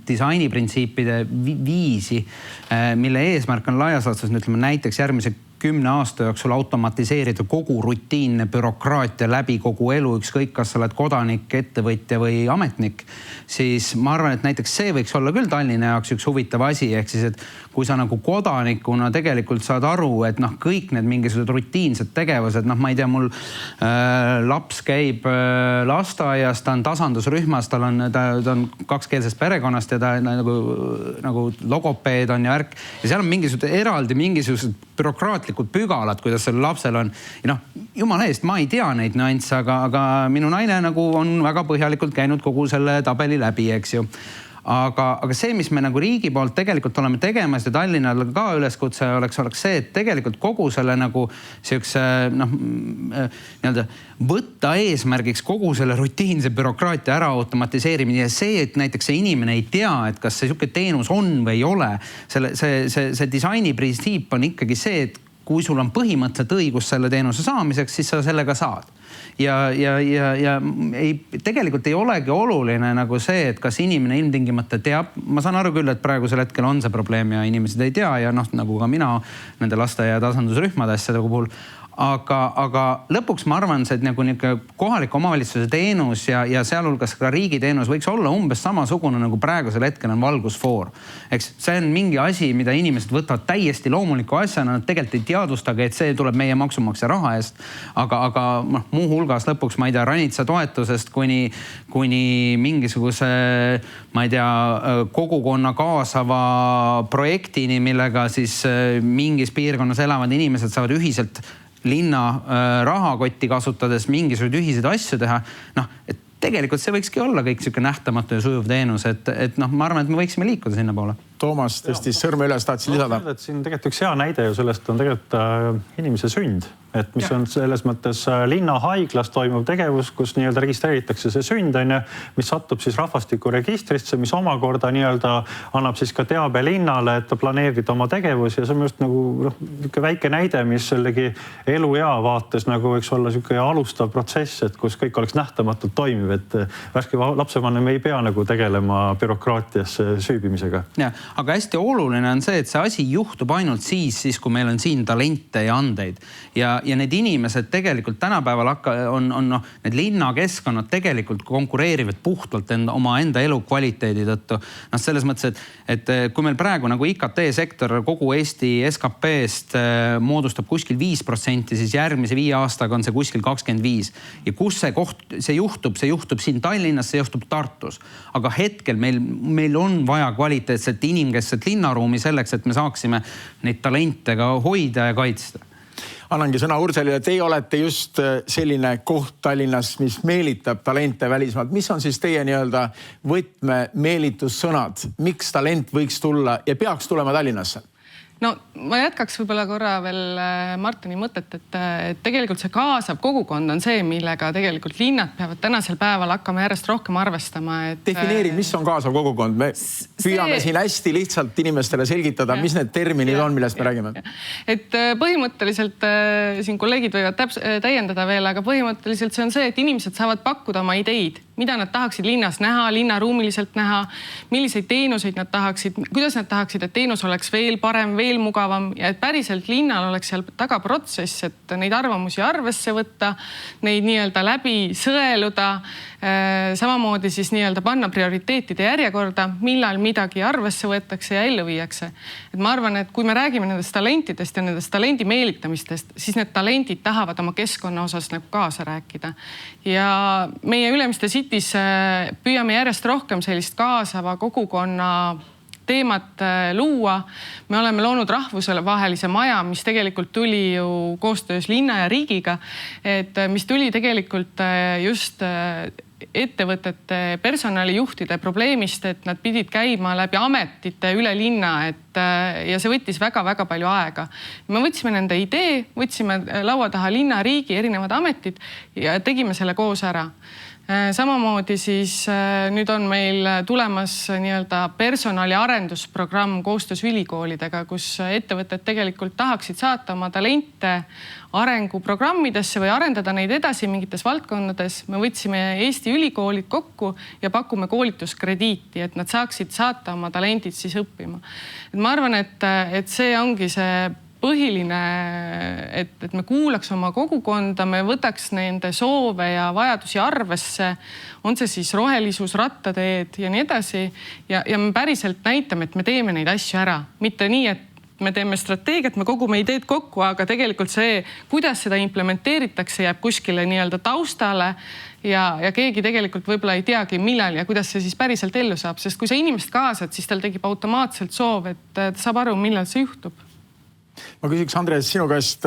[SPEAKER 3] disainiprintsiipide viisi, mille eesmärk on laias laastus, ütleme näiteks järgmise 10 aasta jooksul automatiseerida kogu rutiinne bürokraatia läbi kogu elu, ükskõik kas sa oled kodanik, ettevõtja või ametnik, siis ma arvan, et näiteks see võiks olla küll Tallinna jaoks üks huvitav asi, ehk siis, et kui sa nagu kodanikuna tegelikult saad aru, et kõik need mingisugused rutiinsed tegevused, ma ei tea, mul laps käib lasteaias, ta on tasandusrühmas, ta on kakskeelsest perekonnast ja ta nagu logopeed on ja värk. Ja seal on mingisugused bürokraatlikud pügalad, kuidas sellel lapsel on. Ja jumala eest, ma ei tea neid nüansse, aga minu naine nagu on väga põhjalikult käinud kogu selle tabeli läbi, eks ju. Aga see, mis me nagu riigi poolt tegelikult oleme tegemas ja Tallinnal ka üleskutse oleks see, et tegelikult kogu selle nagu siukse nii-öelda võtta eesmärgiks kogu selle rutiinse bürokraatia ära automatiseerimine ja see, et näiteks see inimene ei tea, et kas see siuke teenus on või ei ole. See disaini printsiip on ikkagi see, et kui sul on põhimõtteliselt õigus selle teenuse saamiseks, siis sa sellega saad. Ja tegelikult ei olegi oluline nagu see, et kas inimene ilmtingimata teab. Ma saan aru küll, et praegusel hetkel on see probleem ja inimesed ei tea ja nagu ka mina nende lasteaia tasandusrühmade asjade puhul. Aga lõpuks ma arvan, see nagu kohaliku omavalitsuse teenus ja sealhulgas ka riigi teenus võiks olla umbes samasugune nagu praegusel hetkel on valgusfoor. Eks see on mingi asi, mida inimesed võtavad täiesti loomuliku asjana, nad tegelikult ei teadvustage, et see tuleb meie maksumaksja raha eest. Aga muu hulgas lõpuks, ma ei tea, ranitsa toetusest kuni mingisuguse, ma ei tea, kogukonna kaasava projektini, millega siis mingis piirkonnas elavad inimesed saavad ühiselt linna rahakotti kasutades mingisuguseid ühiseid asju teha. Et tegelikult see võikski olla kõik siuke nähtamatu ja sujuv teenus, et ma arvan, et me võiksime liikuda sinna poole.
[SPEAKER 1] Toomas tõstis sõrme üles, tahtsid lisada?
[SPEAKER 6] Siin tegelikult üks hea näide ju sellest on tegelikult inimese sünd, et mis on selles mõttes linnahaiglas toimuv tegevus, kus nii-öelda registreeritakse see sünd, mis satub siis rahvastikuregistrisse, mis omakorda nii-öelda annab siis ka teabe linnale, et planeerida oma tegevus ja see on just nagu väike näide, mis sellegi eluea vaates nagu võiks olla siuke alustav protsess, et kus kõik oleks nähtamatult toimiv, et värske lapsevanem ei pea nagu tegelema bürokraatiasse süübimisega.
[SPEAKER 3] Aga hästi oluline on see, et see asi juhtub ainult siis, kui meil on siin talente ja andeid. Ja need inimesed tegelikult tänapäeval on need linnakeskkonnad tegelikult konkureerivad puhtalt oma enda elukvaliteedi tõttu. Selles mõttes, et kui meil praegu nagu IKT-sektor kogu Eesti SKP-st moodustab kuskil 5%, siis järgmise 5 aastaga on see kuskil 25%. Ja kus see juhtub siin Tallinnas, see juhtub Tartus. Aga hetkel meil on vaja kvaliteetset inimkeskset linnaruumi selleks, et me saaksime neid talente ka hoida ja kaitsta.
[SPEAKER 1] Annangi sõna Urselile. Teie olete just selline koht Tallinnas, mis meelitab talente välismaalt. Mis on siis teie nii-öelda võtme meelitussõnad? Miks talent võiks tulla ja peaks tulema Tallinnasse?
[SPEAKER 4] No ma jätkaks võib-olla korra veel Martini mõtet, et tegelikult see kaasav kogukond on see, millega tegelikult linnad peavad tänasel päeval hakkama järjest rohkem arvestama.
[SPEAKER 1] Defineeri, mis on kaasav kogukond? Me püüame siin hästi lihtsalt inimestele selgitada, mis need terminid on, millest me räägime.
[SPEAKER 4] Et põhimõtteliselt, siin kolleegid võivad täiendada veel, aga põhimõtteliselt see on see, et inimesed saavad pakkuda oma ideid, mida nad tahaksid linnas näha, linnaruumiliselt näha, milliseid teenuseid nad tahaksid, kuidas nad tahaksid, et teenus oleks veel parem, veel mugavam ja et päriselt linnal oleks seal taga protsess, et neid arvamusi arvesse võtta, neid nii-öelda läbi sõeluda, samamoodi siis nii-öelda panna prioriteetide järjekorda, millal midagi arvesse võetakse ja ellu viiakse. Et ma arvan, et kui me räägime nendest talentidest ja nendest talendi meelitamistest, siis need talendid tahavad oma keskkonna osas nagu kaasa rääkida. Ja meie Ülemiste City's püüame järjest rohkem sellist kaasava kogukonna teemat luua. Me oleme loonud rahvusvahelise maja, mis tegelikult tuli ju koostöös linna ja riigiga, et mis tuli tegelikult just ettevõtete personalijuhtide probleemist, et nad pidid käima läbi ametite üle linna, ja see võttis väga-väga palju aega. Me võtsime nende idee, võtsime laua taha linna, riigi, erinevad ametid ja tegime selle koos ära. Samamoodi siis nüüd on meil tulemas nii-öelda personaliarendusprogramm koostöös ülikoolidega, kus ettevõtted tegelikult tahaksid saata oma talente arenguprogrammidesse või arendada neid edasi mingites valdkondades. Me võtsime Eesti ülikoolid kokku ja pakume koolituskrediiti, et nad saaksid saata oma talendid siis õppima. Et ma arvan, et see ongi see põhiline, et me kuulaks oma kogukonda, me võtaks nende soove ja vajadusi arvesse, on see siis rohelisus, rattateed ja nii edasi. Ja me päriselt näitame, et me teeme neid asju ära. Mitte nii, et me teeme strateegiat, me kogume ideed kokku, aga tegelikult see, kuidas seda implementeeritakse, jääb kuskile nii-öelda taustale ja keegi tegelikult võib-olla ei teagi, millal ja kuidas see siis päriselt ellu saab. Sest kui sa inimest kaasad, siis tal tekib automaatselt soov, et ta saab aru, millal see juhtub.
[SPEAKER 1] Ma küsiks, Andres, sinu käest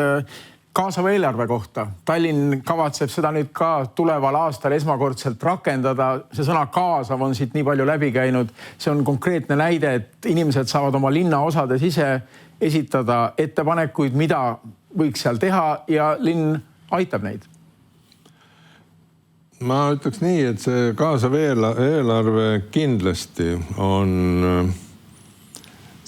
[SPEAKER 1] kaasava eelarve kohta. Tallinn kavatseb seda nüüd ka tuleval aastal esmakordselt rakendada. See sõna kaasav on siit nii palju läbi käinud. See on konkreetne näide, et inimesed saavad oma linnaosades ise esitada ettepanekuid, mida võiks seal teha ja linn aitab neid.
[SPEAKER 2] Ma ütleks nii, et see kaasav eelarve kindlasti on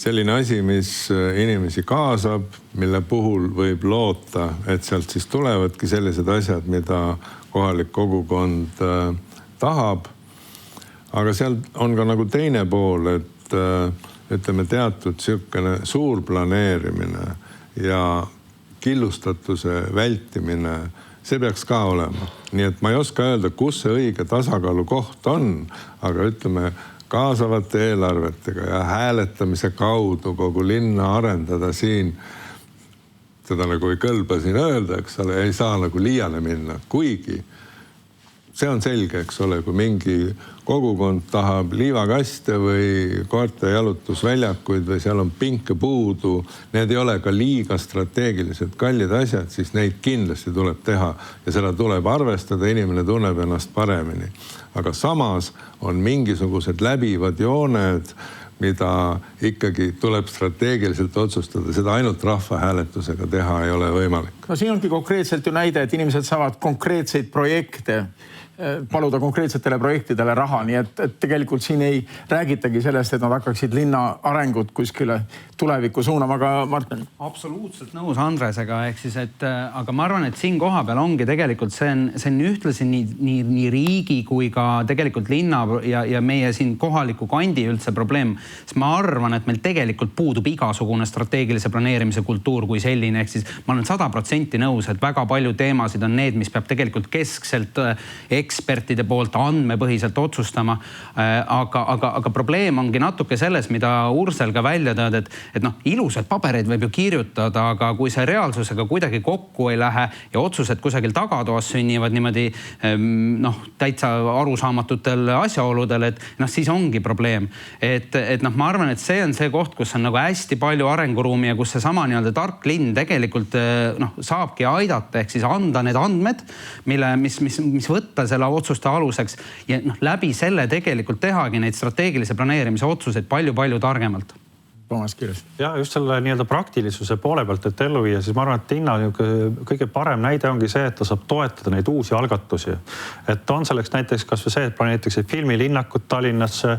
[SPEAKER 2] selline asi, mis inimesi kaasab, mille puhul võib loota, et sealt siis tulevadki sellised asjad, mida kohalik kogukond tahab. Aga seal on ka nagu teine pool, et ütleme teatud siukene suur planeerimine ja killustatuse vältimine, see peaks ka olema. Nii et ma ei oska öelda, kus see õige tasakaalu koht on, aga ütleme kaasavate eelarvetega ja hääletamise kaudu kogu linna arendada siin, seda nagu ei kõlba siin öelda, eks ole, ei saa nagu liiale minna, kuigi see on selge, eks ole, kui mingi kogukond tahab liivakaste või koerte jalutusväljakuid või seal on pinke puudu, need ei ole ka liiga strateegiliselt kallid asjad, siis neid kindlasti tuleb teha ja seda tuleb arvestada, inimene tunneb ennast paremini. Aga samas on mingisugused läbivad jooned, mida ikkagi tuleb strateegiliselt otsustada. Seda ainult rahvahääletusega teha ei ole võimalik.
[SPEAKER 1] No siin ongi konkreetselt ju näide, et inimesed saavad konkreetseid projekte, paluda konkreetsetele projektidele raha, nii et tegelikult siin ei räägitagi sellest, et nad hakkaksid linna arengut kuskile tulevikku suunama, aga Martin?
[SPEAKER 3] Absoluutselt nõus Andresega, ehk siis, aga ma arvan, et siin koha peal ongi tegelikult see on ühtlasi nii riigi kui ka tegelikult linna ja meie siin kohaliku kandi üldse probleem. Sest ma arvan, et meil tegelikult puudub igasugune strateegilise planeerimise kultuur kui selline, ehk siis ma olen 100% nõus, et väga palju teemasid on need, mis peab tegelikult keskselt ekspertide poolt andmepõhiselt otsustama. Aga probleem ongi natuke selles, mida Ursel ka välja tõid, et ilusad pabereid võib ju kirjutada, aga kui see reaalsusega kuidagi kokku ei lähe ja otsused kusagil tagatoas sünnivad niimoodi täitsa arusaamatutel asjaoludel, et siis ongi probleem. Ma arvan, et see on see koht, kus on nagu hästi palju arenguruumi ja kus see sama nii-öelda tark linn tegelikult saabki aidata, ehk siis anda need andmed, mis võtta selle otsuste aluseks ja läbi selle tegelikult tehagi neid strateegilise planeerimise otsuseid palju-palju targemalt.
[SPEAKER 1] Toomas Kiires.
[SPEAKER 6] Ja just selle nii-öelda praktilisuse poole pealt, et ellu viia, siis ma arvan, et linna kõige parem näide ongi see, et ta saab toetada neid uusi algatusi. Et on selleks näiteks kas või see, et planeeritakse filmilinnakut Tallinnasse,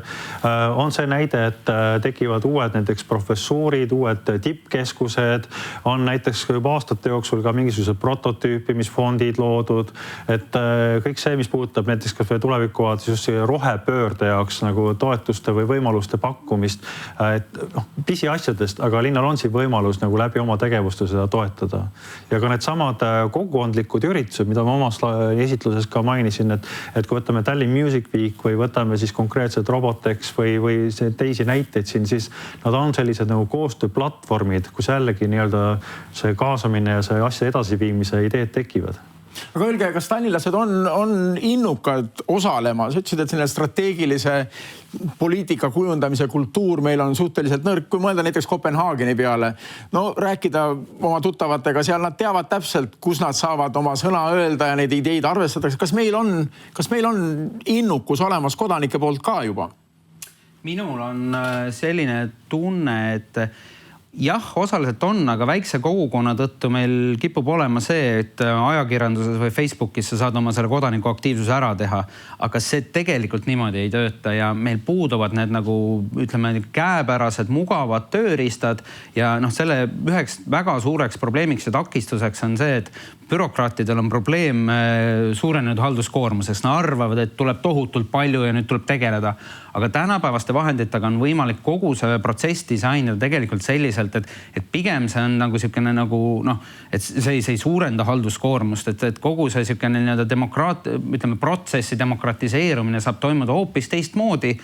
[SPEAKER 6] on see näide, et tekivad uued näiteks professuurid, uued tippkeskused, on näiteks juba aastate jooksul ka mingisugused prototüüpimisfondid loodud, et kõik see, mis puudutab näiteks kas või tulevikuvaates just rohepöörde jaoks nagu toetuste või võimaluste pakkumist, et pisiasjadest, aga linnal on siin võimalus nagu läbi oma tegevuste seda toetada. Ja ka need samad kogukondlikud üritused, mida ma omas esitluses ka mainisin, et kui võtame Tallinn Music Week või võtame siis konkreetselt Robotex või teisi näiteid siin, siis nad on sellised nagu koostööplatvormid, kus jällegi nii-öelda see kaasamine ja see asja edasiviimise ideed tekivad.
[SPEAKER 1] Aga öelge, kas tallinlased on innukad osalema? Sa ütlesid, et selline strateegilise poliitika kujundamise kultuur meil on suhteliselt nõrk. Kui mõelda näiteks Kopenhaageni peale, rääkida oma tuttavatega, seal nad teavad täpselt, kus nad saavad oma sõna öelda ja neid ideid arvestatakse. Kas meil on innukus olemas kodanike poolt ka juba?
[SPEAKER 3] Minul on selline tunne, et jah, osaliselt on, aga väikse kogukonna tõttu meil kipub olema see, et ajakirjanduses või Facebookis sa saad oma selle kodaniku aktiivsuse ära teha. Aga see tegelikult niimoodi ei tööta ja meil puuduvad need nagu, ütleme, käepärased, mugavad tööriistad ja selle üheks väga suureks probleemiks ja takistuseks on see, et bürokraatidel on probleem suurenenud halduskoormuseks. Nad arvavad, et tuleb tohutult palju ja nüüd tuleb tegeleda. Aga tänapäevaste vahenditega on võimalik kogu see protsess disainida tegelikult selliselt, selliselt, et pigem see on nagu niisugune nagu noh, et see ei suurenda halduskoormust, et kogu see niisugune ütleme, protsessi demokratiseerumine saab toimuda hoopis teistmoodi.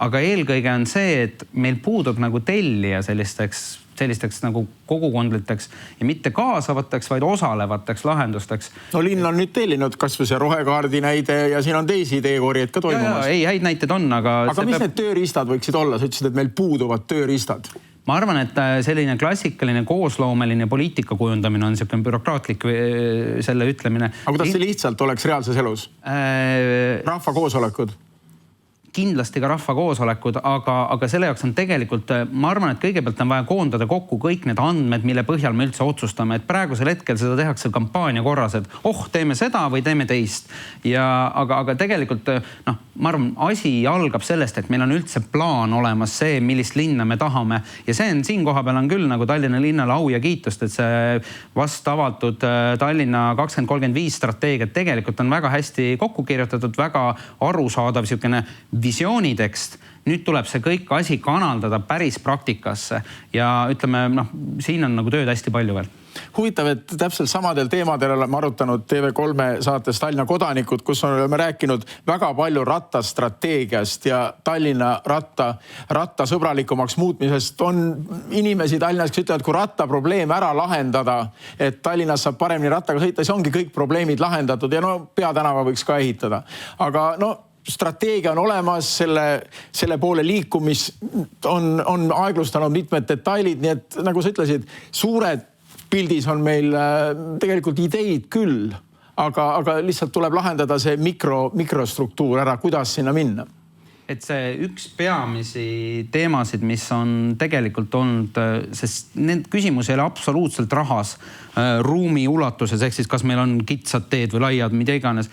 [SPEAKER 3] Aga eelkõige on see, et meil puudub nagu tellija sellisteks nagu kogukondliteks ja mitte kaasavateks, vaid osalevateks lahendusteks.
[SPEAKER 1] No linn on nüüd tellinud kas või see rohekaardi näide ja siin on teisi ideekoorijaid ka toimumas.
[SPEAKER 3] Ei, häid näiteid on, aga
[SPEAKER 1] mis need tööriistad võiksid olla? Sa ütlesid, et meil puuduvad tööriistad.
[SPEAKER 3] Ma arvan, et selline klassikaline koosloomeline poliitika kujundamine on niisugune bürokraatlik selle ütlemine.
[SPEAKER 1] Aga kuidas see lihtsalt oleks reaalses elus? Rahvakoosolekud?
[SPEAKER 3] Kindlasti ka rahvakoosolekud, aga selle jaoks on tegelikult, ma arvan, et kõigepealt on vaja koondada kokku kõik need andmed, mille põhjal me üldse otsustame, et praegusel hetkel seda tehakse kampaania korras, et teeme seda või teeme teist. Aga tegelikult, ma arvan, asi algab sellest, et meil on üldse plaan olemas see, millist linna me tahame. Ja see on siin koha peal on küll nagu Tallinna linnale au ja kiitust, et see vast avatud Tallinna 2035 strateegia tegelikult on väga hästi kokku kirjutatud, väga arusaadav niisugune visioonitekst. Nüüd tuleb see kõik asi kanaldada päris praktikasse ja ütleme, siin on nagu tööd hästi palju veel.
[SPEAKER 1] Huvitav, et täpselt samadel teemadel oleme arutanud TV3 saates Tallinna kodanikud, kus oleme rääkinud väga palju rattastrateegiast ja Tallinna rattasõbralikumaks muutmisest. On inimesi Tallinnas, kes ütlevad, kui rattaprobleem ära lahendada, et Tallinnas saab paremini rattaga sõita, siis ongi kõik probleemid lahendatud ja peatänava võiks ka ehitada. Aga strateegia on olemas, selle poole liikumis on aeglustanud mitmed detailid, nii et nagu sa ütlesid, suured pildis on meil tegelikult ideid küll, aga lihtsalt tuleb lahendada see mikrostruktuur ära, kuidas sinna minna.
[SPEAKER 3] Et see üks peamisi teemasid, mis on tegelikult olnud, sest need küsimus ei ole absoluutselt rahas ruumi ulatuses, ehk siis kas meil on kitsad teed või laiad, mida iganes.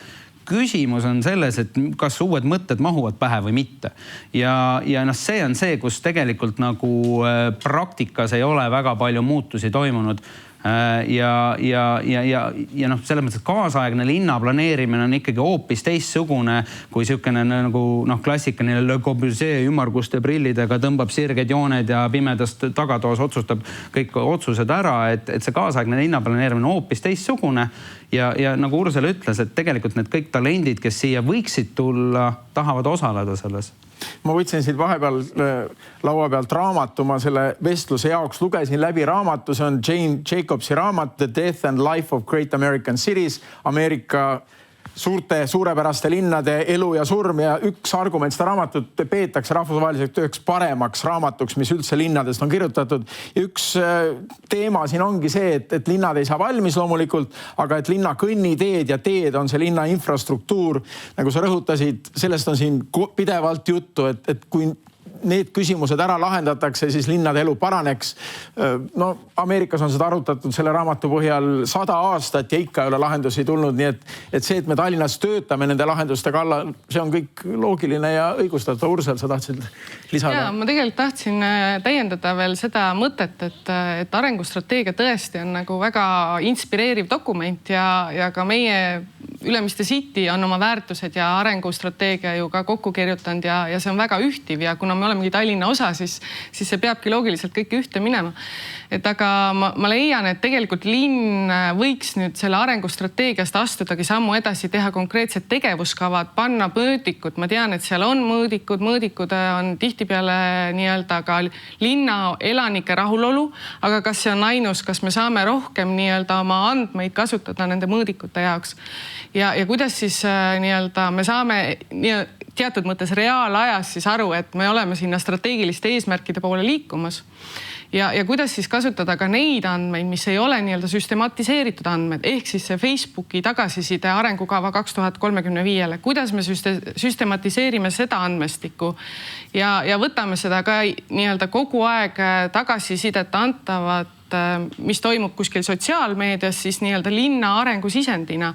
[SPEAKER 3] Küsimus on selles, et kas uued mõtted mahuvad pähe või mitte. Ja see on see, kus tegelikult nagu praktikas ei ole väga palju muutusi toimunud. Ja selles mõttes, et kaasaegne linna planeerimine on ikkagi hoopis teistsugune kui niisugune nagu klassikaline Le Corbusier ümmarguste prillidega tõmbab sirged jooned ja pimedast tagatoos otsustab kõik otsused ära, et see kaasaegne linna planeerimine on hoopis teistsugune ja nagu Ursel ütles, et tegelikult need kõik talendid, kes siia võiksid tulla, tahavad osaleda selles.
[SPEAKER 1] Ma võtsin siit vahepeal laua pealt raamatu, ma selle vestluse jaoks lugesin läbi raamatu, see on Jane Jacobsi raamat The Death and Life of Great American Cities, Ameerika suurepäraste linnade elu ja surm ja üks argument seda raamatut peetakse rahvusvaheliselt üheks paremaks raamatuks, mis üldse linnadest on kirjutatud. Ja üks teema siin ongi see, et linnad ei saa valmis loomulikult, aga et linna kõnniteed ja teed on see linna infrastruktuur. Nagu sa rõhutasid, sellest on siin pidevalt juttu, et kui need küsimused ära lahendatakse, siis linnade elu paraneks. Ameerikas on seda arutatud selle raamatu põhjal 100 aastat ja ikka ei ole lahendusi tulnud, nii et see, et me Tallinnas töötame nende lahenduste kallal, see on kõik loogiline ja õigustatud. Ursel, sa tahtsid lisada?
[SPEAKER 4] Ja, ma tegelikult tahtsin täiendada veel seda mõtet, et arengustrateegia tõesti on nagu väga inspireeriv dokument ja ka meie Ülemiste City on oma väärtused ja arengustrateegia ju ka kokku kirjutanud ja see on väga ühtiv ja kuna me olemegi Tallinna osa, siis see peabki loogiliselt kõik ühte minema. Aga ma leian, et tegelikult linn võiks nüüd selle arengustrateegiast astudagi sammu edasi, teha konkreetsed tegevuskavad, panna mõõdikud. Ma tean, et seal on mõõdikud on tihtipeale nii-öelda ka linna elanike rahulolu, aga kas see on ainus, kas me saame rohkem nii-öelda oma andmeid kasutada nende mõõdikute jaoks ja kuidas siis nii-öelda me saame teatud mõttes reaalajas siis aru, et me oleme sinna strateegiliste eesmärkide poole liikumas. Ja kuidas siis kasutada ka neid andmeid, mis ei ole nii-öelda süstematiseeritud andmed, ehk siis see Facebooki tagasiside arengukava 2035-le. Kuidas me süstematiseerime seda andmestikku ja võtame seda ka nii-öelda kogu aeg tagasisidet antavat, mis toimub kuskil sotsiaalmeedias, siis nii-öelda linna arengusisendina.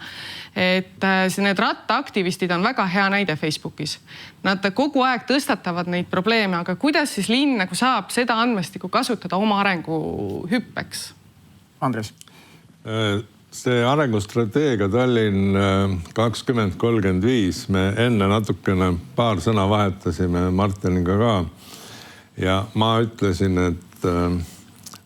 [SPEAKER 4] Et need rattaaktivistid on väga hea näide Facebookis. Nad kogu aeg tõstatavad neid probleeme, aga kuidas siis linn nagu saab seda andmestikku kasutada oma arengu hüppeks?
[SPEAKER 1] Andres?
[SPEAKER 2] See arengustrateegia Tallinn 2035, me enne natukene paar sõna vahetasime Martiniga ka ja ma ütlesin, et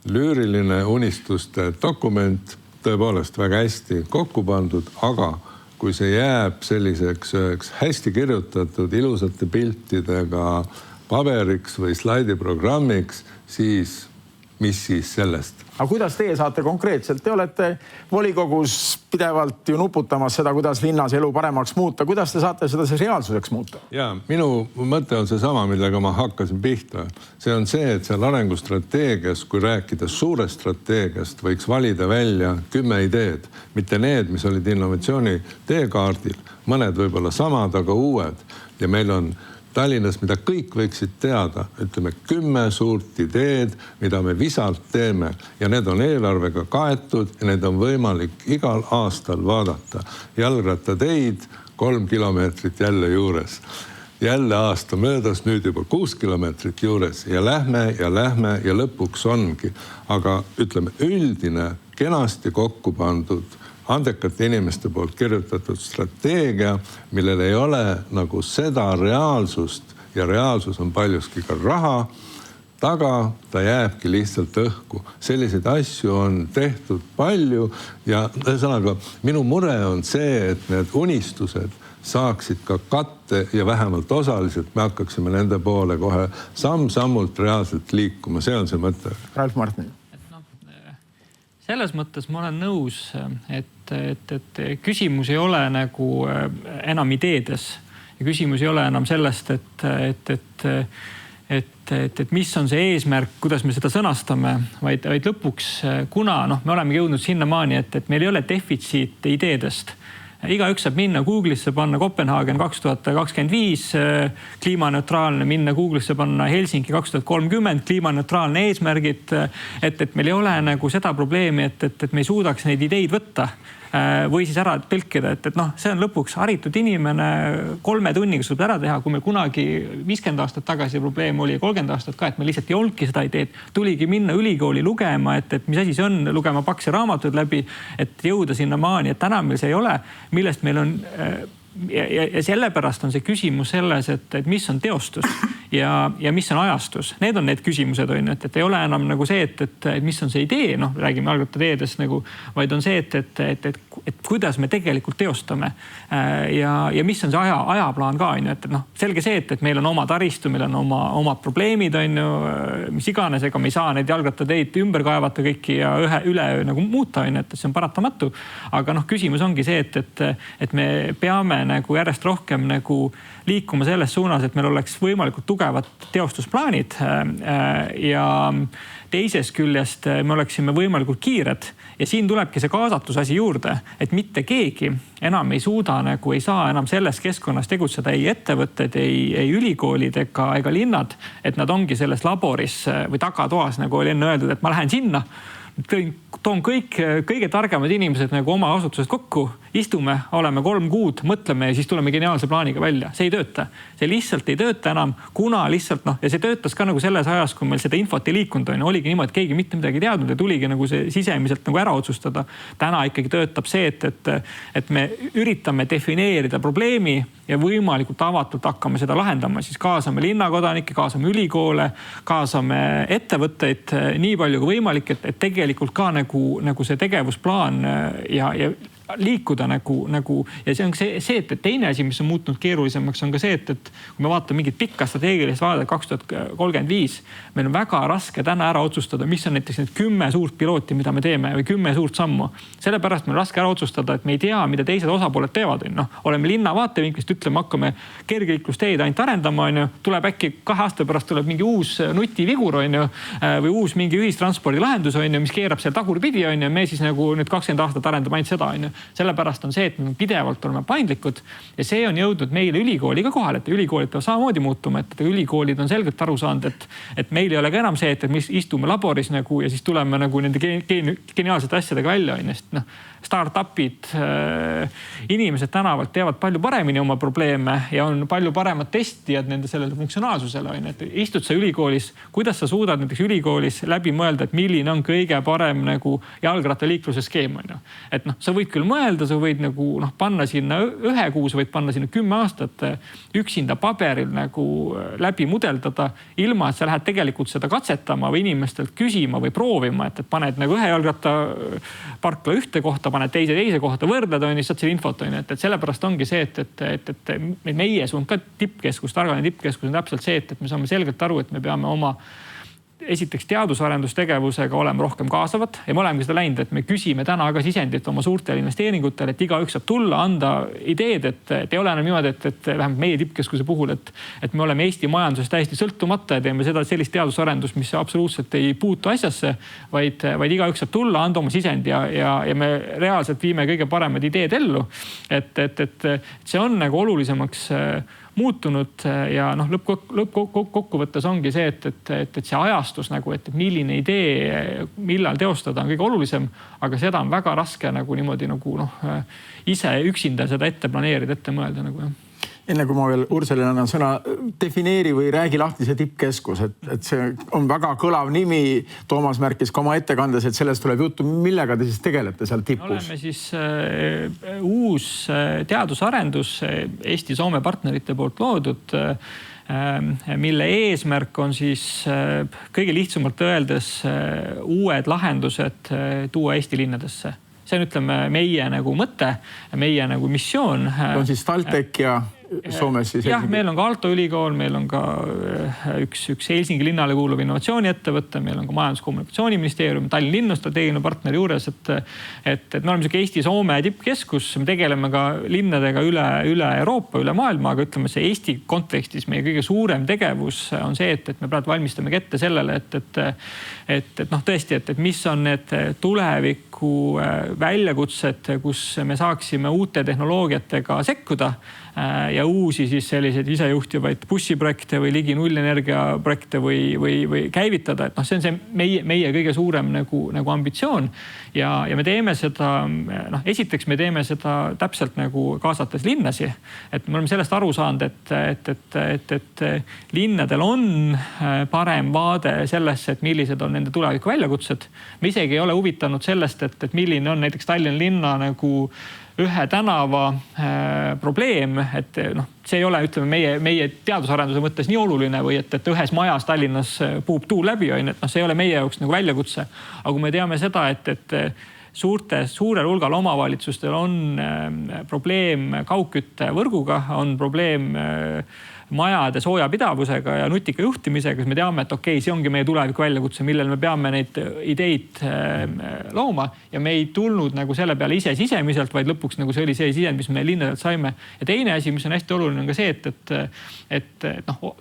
[SPEAKER 2] lüüriline unistuste dokument, tõepoolest väga hästi kokku pandud, aga kui see jääb selliseks hästi kirjutatud ilusate piltidega paberiks või slaidiprogrammiks, siis mis siis sellest?
[SPEAKER 1] Aga kuidas teie saate konkreetselt? Te olete volikogus pidevalt ju nuputamas seda, kuidas linnas elu paremaks muuta. Kuidas te saate seda siis reaalsuseks muuta?
[SPEAKER 2] Ja minu mõte on see sama, millega ma hakkasin pihta. See on see, et seal arengustrateegias, kui rääkida suurest strateegiast, võiks valida välja 10 ideed. Mitte need, mis olid innovatsiooni teekaardil. Mõned võib-olla samad, aga uued. Ja meil on Tallinnas, mida kõik võiksid teada, ütleme 10 suurt ideed, mida me visalt teeme ja need on eelarvega kaetud ja need on võimalik igal aastal vaadata. Jalgrattateid 3 kilomeetrit jälle juures. Jälle aasta möödas, nüüd juba 6 kilomeetrit juures ja lähme ja lõpuks ongi. Aga ütleme, üldine, kenasti kokku pandud andekate inimeste poolt kirjutatud strateegia, millel ei ole nagu seda reaalsust ja reaalsus on paljuski ka raha taga, ta jääbki lihtsalt õhku. Selliseid asju on tehtud palju ja sõnaga, minu mure on see, et need unistused saaksid ka katte ja vähemalt osaliselt me hakkaksime nende poole kohe samm-sammult reaalselt liikuma. See on see mõte.
[SPEAKER 1] Ralf Martin.
[SPEAKER 5] Selles mõttes ma olen nõus, et küsimus ei ole nagu enam ideedes ja küsimus ei ole enam sellest, et mis on see eesmärk, kuidas me seda sõnastame, vaid lõpuks, kuna me oleme jõudnud sinnamaani, et meil ei ole defitsiit ideedest. Igaüks saab minna Google'isse, panna Kopenhaagen 2025 kliimaneutraalne, minna Google'isse, panna Helsingi 2030 kliimaneutraalne eesmärgid, et meil ei ole nagu seda probleemi, et me ei suudaks neid ideid võtta või siis ära pelkida, et see on lõpuks haritud inimene 3 tunniga saab ära teha, kui meil kunagi 50 aastat tagasi probleem oli 30 aastat ka, et meil lihtsalt ei olnudki seda ideed. Tuligi minna ülikooli lugema, et mis asi see on, lugema paksi raamatud läbi, et jõuda sinna maani, et täna meil see ei ole, millest meil on ja sellepärast on see küsimus selles, et mis on teostus ja mis on ajastus. Need on need küsimused, et ei ole enam nagu see, et mis on see idee, räägime algatateedest nagu, vaid on see, et kuidas me tegelikult teostame ja mis on see ajaplaan ka, et selge see, et meil on oma taristu, meil on omad probleemid, mis iganes, ega me ei saa neid jalgrattateid ümber kaevata kõiki ja üleöö nagu muuta, et see on paratamatu. Aga küsimus ongi see, et me peame nagu järjest rohkem nagu liikuma selles suunas, et meil oleks võimalikult tugevad teostusplaanid ja teisest küljest me oleksime võimalikult kiired ja siin tulebki see kaasatusasi juurde, et mitte keegi enam ei suuda nagu ei saa enam selles keskkonnas tegutseda ei ettevõtted, ei ülikoolid ega linnad, et nad ongi selles laboris või tagatoas, nagu oli enne öeldud, et ma lähen sinna, toon kõige targemad inimesed nagu oma asutused kokku, istume, oleme 3 kuud, mõtleme ja siis tuleme geniaalse plaaniga välja. See ei tööta. See lihtsalt ei tööta enam, kuna lihtsalt ja see töötas ka nagu selles ajas, kui meil seda infot ei liikunud, oligi niimoodi, et keegi mitte midagi teadnud ja tuligi nagu see sisemiselt nagu ära otsustada. Täna ikkagi töötab see, et me üritame defineerida probleemi ja võimalikult avatult hakkame seda lahendama, siis kaasame linnakodanikke, kaasame ülikoole, kaasame ettevõtteid nii palju kui võimalik, et tegelikult ka nagu see tegevusplaan ja liikuda nagu ja see on see, et teine asi, mis on muutunud keerulisemaks, on ka see, et kui me vaatame mingit pikka strateegilist vaadata 2035, meil on väga raske täna ära otsustada, mis on näiteks need 10 suurt pilooti, mida me teeme või 10 suurt sammu. Sellepärast meil on raske ära otsustada, et me ei tea, mida teised osapooled teevad. Oleme linna vaatevinklist, ütleme, hakkame kergliiklusteed ainult arendama, tuleb äkki 2 aasta pärast tuleb mingi uus nutivigur, või uus mingi ühistranspordi lahendus, mis keerab seal tagurpidi, me siis nagu nüüd 20 aastat arendame ainult seda, Sellepärast on see, et me pidevalt oleme paindlikud ja see on jõudnud meile ülikooliga kohale, et ülikoolid peavad samamoodi muutuma, et ülikoolid on selgelt aru saanud, et meil ei ole ka enam see, et me istume laboris nagu ja siis tuleme nagu nende geniaalsete asjadega välja. startup'id, inimesed tänavalt teavad palju paremini oma probleeme ja on palju paremad testijad nende sellele funktsionaalsusele. Et istud sa ülikoolis, kuidas sa suudad näiteks ülikoolis läbi mõelda, et milline on kõige parem nagu jalgrattaliikluse skeem. Et sa võid küll mõelda, sa võid nagu panna sinna 1 kuu, sa võid panna sinna 10 aastat üksinda paberil nagu läbi mudeldada, ilma et sa lähed tegelikult seda katsetama või inimestelt küsima või proovima, et paned nagu ühe jalgrattaparkla ühte kohta, paned teise kohta, võrdled on ja saad selle infot. Et sellepärast ongi see, et meie suund ka tippkeskus, Targane tippkeskus on täpselt see, et me saame selgelt aru, et me peame oma esiteks teadusarendustegevusega olema rohkem kaasavad ja me olemegi seda läinud, et me küsime täna ka sisendit oma suurtele investeeringutele, et igaüks saab tulla, anda ideed, et ei ole enam niimoodi, et vähemalt meie tippkeskuse puhul, et me oleme Eesti majanduses täiesti sõltumata ja teeme seda sellist teadusarendust, mis absoluutselt ei puutu asjasse, vaid igaüks saab tulla, anda oma sisend ja me reaalselt viime kõige paremad ideed ellu. Et see on nagu olulisemaks muutunud ja lõppkokkuvõttes ongi see, et see ajastus nagu, et milline idee, millal teostada on kõige olulisem, aga seda on väga raske nagu niimoodi ise üksinda seda ette planeerida, ette mõelda nagu.
[SPEAKER 1] Enne kui ma veel Urselile annan sõna, defineeri või räägi lahti see tippkeskus, et see on väga kõlav nimi. Toomas märkis ka oma ettekandes, et sellest tuleb juttu. Millega te siis tegelete seal tipus?
[SPEAKER 5] Oleme siis uus teadusarendus Eesti-Soome partnerite poolt loodud, mille eesmärk on siis kõige lihtsamalt öeldes uued lahendused tuua Eesti linnadesse. See on, ütleme, meie nagu mõte, meie nagu missioon.
[SPEAKER 1] On siis Staltech ja Soomes siis?
[SPEAKER 5] Jah, meil on ka Aalto ülikool, meil on ka üks Helsingi linnale kuuluv innovatsiooni-ettevõte, meil on ka Majandus-kommunikatsiooniministeerium, Tallinna linnu strateegiline partner juures, et me oleme Eesti-Soome tippkeskus, me tegeleme ka linnadega üle Euroopa, üle maailma, aga ütleme, see Eesti kontekstis meie kõige suurem tegevus on see, et me praegu valmistame ette sellele, et tõesti, et mis on need tuleviku väljakutsed, kus me saaksime uute tehnoloogiatega sekkuda ja uusi siis selliseid isejuhtivaid bussiprojekte või ligi nullenergia projekte või käivitada. Et see on see meie kõige suurem nagu ambitsioon ja me teeme seda, esiteks me teeme seda täpselt nagu kaasates linnasi. Et me oleme sellest aru saanud, et linnadel on parem vaade sellesse, et millised on nende tuleviku väljakutsed. Me isegi ei ole huvitanud sellest, et milline on näiteks Tallinna linna nagu ühe tänava probleem, et see ei ole, ütleme, meie teadusarenduse mõttes nii oluline või et ühes majas Tallinnas puhub tuul läbi, et see ei ole meie jaoks nagu väljakutse. Aga kui me teame seda, et suurel hulgal omavalitsustel on probleem kaugküttevõrguga, on probleem majade soojapidavusega ja nutika juhtimisega, siis me teame, et okei, see ongi meie tuleviku väljakutse, millel me peame neid ideid looma ja me ei tulnud nagu selle peale sisemiselt, vaid lõpuks nagu see oli see sisend, mis me linnadelt saime. Ja teine asi, mis on hästi oluline, on ka see, et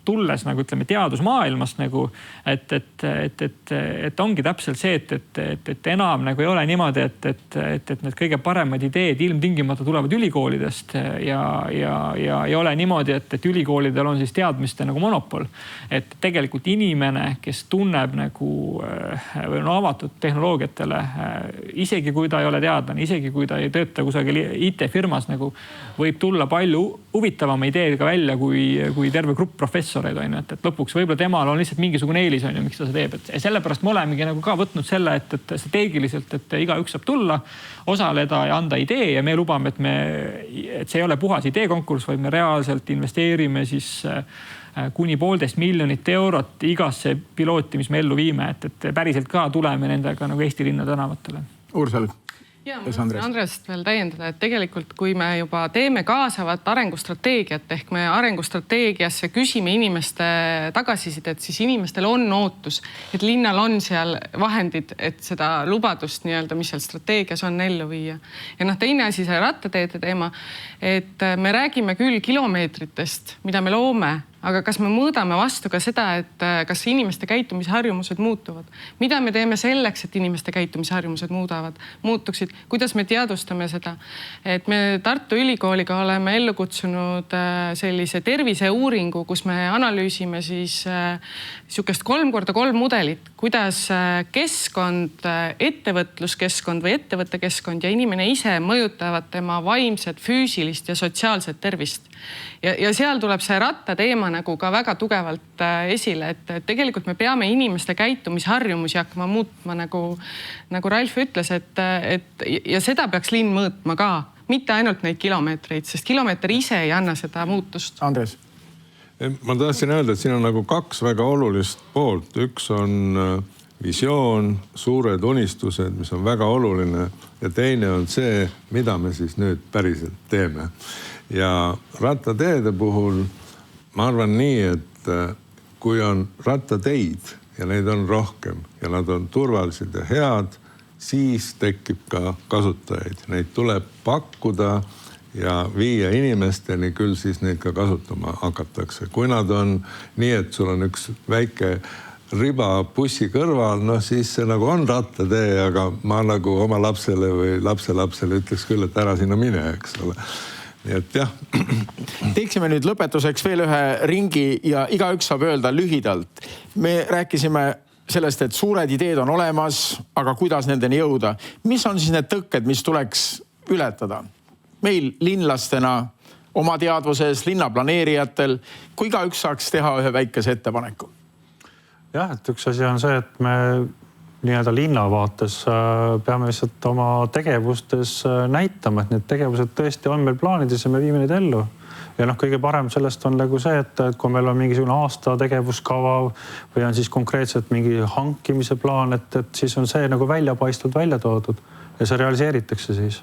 [SPEAKER 5] tulles nagu ütleme teadusmaailmast nagu, et ongi täpselt see, et enam nagu ei ole niimoodi, et need kõige paremad ideed ilmtingimata tulevad ülikoolidest ja ei ole niimoodi, et ülikoolid on siis teadmiste nagu monopol. Et tegelikult inimene, kes tunneb nagu või on avatud tehnoloogiatele, isegi kui ta ei ole teadlane, isegi kui ta ei tööta kusagil IT-firmas, nagu võib tulla palju huvitavama ideedega välja kui terve grupp professoreid. Et lõpuks võib-olla temal on lihtsalt mingisugune eelis, miks ta seda teeb. Et sellepärast me olemegi nagu ka võtnud selle, et strateegiliselt, et igaüks saab tulla, osaleda ja anda idee ja me lubame, et see ei ole puhas ideekonkurss, vaid me reaalselt investeerime siis kuni 1,5 miljonit eurot igasse pilooti, mis me ellu viime, et päriselt ka tuleme nendega nagu Eesti linna tänavatele.
[SPEAKER 1] Ursel.
[SPEAKER 4] Ja, ma tahan Andrest veel täiendada, et tegelikult kui me juba teeme kaasavat arengustrateegiat ehk me arengustrateegiasse küsime inimeste tagasisidet, siis inimestel on ootus, et linnal on seal vahendid, et seda lubadust nii-öelda, mis seal strateegias on ellu viia. Ja teine asi, see rattateede teema, et me räägime küll kilomeetritest, mida me loome aga kas me mõõdame vastu ka seda, et kas inimeste käitumisharjumused muutuvad? Mida me teeme selleks, et inimeste käitumisharjumused muutuksid? Kuidas me teadvustame seda? Et me Tartu Ülikooliga oleme ellu kutsunud sellise terviseuuringu, kus me analüüsime siis niisugust 3x3 mudelit, kuidas keskkond, ettevõtluskeskkond või ettevõttekeskkond ja inimene ise mõjutavad tema vaimset, füüsilist ja sotsiaalset tervist. Ja seal tuleb see ratta teema nagu ka väga tugevalt esile, et tegelikult me peame inimeste käitumisharjumusi hakkama muutma, nagu Ralf ütles, ja seda peaks linn mõõtma ka, mitte ainult neid kilomeetreid, sest kilomeeter ise ei anna seda muutust.
[SPEAKER 1] Andres.
[SPEAKER 2] Ma tahtsin öelda, et siin on nagu 2 väga olulist poolt. Üks on visioon, suured unistused, mis on väga oluline, ja teine on see, mida me siis nüüd päriselt teeme. Ja rattateede puhul ma arvan nii, et kui on rattateid ja neid on rohkem ja nad on turvalised ja head, siis tekib ka kasutajaid. Neid tuleb pakkuda ja viia inimesteni, küll siis neid ka kasutama hakatakse. Kui nad on nii, et sul on üks väike riba bussi kõrval, siis see nagu on rattatee, aga ma nagu oma lapsele või lapselapsele ütleks küll, et ära sinna mine, eks ole. Nii et jah.
[SPEAKER 1] Teeksime nüüd lõpetuseks veel ühe ringi ja igaüks saab öelda lühidalt. Me rääkisime sellest, et suured ideed on olemas, aga kuidas nendeni jõuda? Mis on siis need tõkked, mis tuleks ületada? Meil linlastena, oma teadvuses, linnaplaneerijatel, kui igaüks saaks teha ühe väikese ettepaneku?
[SPEAKER 6] Jah, et üks asi on see, et me nii-öelda linna vaates peame lihtsalt oma tegevustes näitama, et need tegevused tõesti on meil plaanides ja me viime neid ellu. Ja kõige parem sellest on nagu see, et kui meil on mingisugune aasta tegevuskava või on siis konkreetselt mingi hankimise plaan, et siis on see nagu väljapaistvalt välja toodud ja see realiseeritakse siis.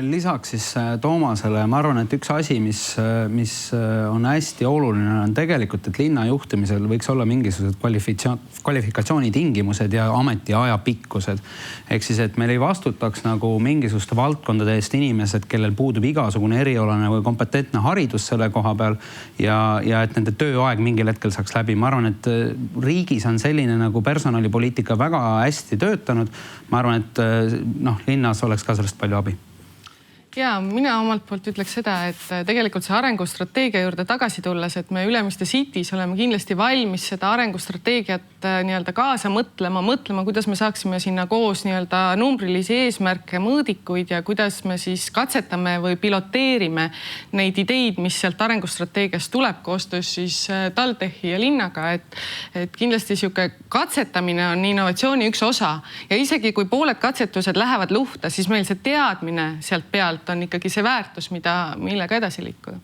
[SPEAKER 3] Lisaks siis Toomasele, ma arvan, et üks asi, mis on hästi oluline, on tegelikult, et linna juhtimisel võiks olla mingisugused kvalifikatsioonitingimused ja ametiaja pikkused. Ehk siis, et meil ei vastutaks nagu mingisuguste valdkondade eest inimesed, kellel puudub igasugune eriolane või kompetentne haridus selle koha peal ja et nende tööaeg mingil hetkel saaks läbi. Ma arvan, et riigis on selline nagu personalipoliitika väga hästi töötanud. Ma arvan, et linnas oleks ka sellest palju abi.
[SPEAKER 4] Ja mina omalt poolt ütleks seda, et tegelikult see arengustrateegia juurde tagasi tulles, et me Ülemiste Cities oleme kindlasti valmis seda arengustrateegiat nii-öelda kaasa mõtlema, kuidas me saaksime sinna koos nii-öelda numbrilisi eesmärke, mõõdikuid ja kuidas me siis katsetame või piloteerime neid ideid, mis sealt arengustrateegiast tuleb koostöös siis TalTechi ja linnaga, et kindlasti sihuke katsetamine on innovatsiooni üks osa ja isegi kui pooled katsetused lähevad luhta, siis meil see teadmine sealt pealt on ikkagi see väärtus, millega edasi liikuda.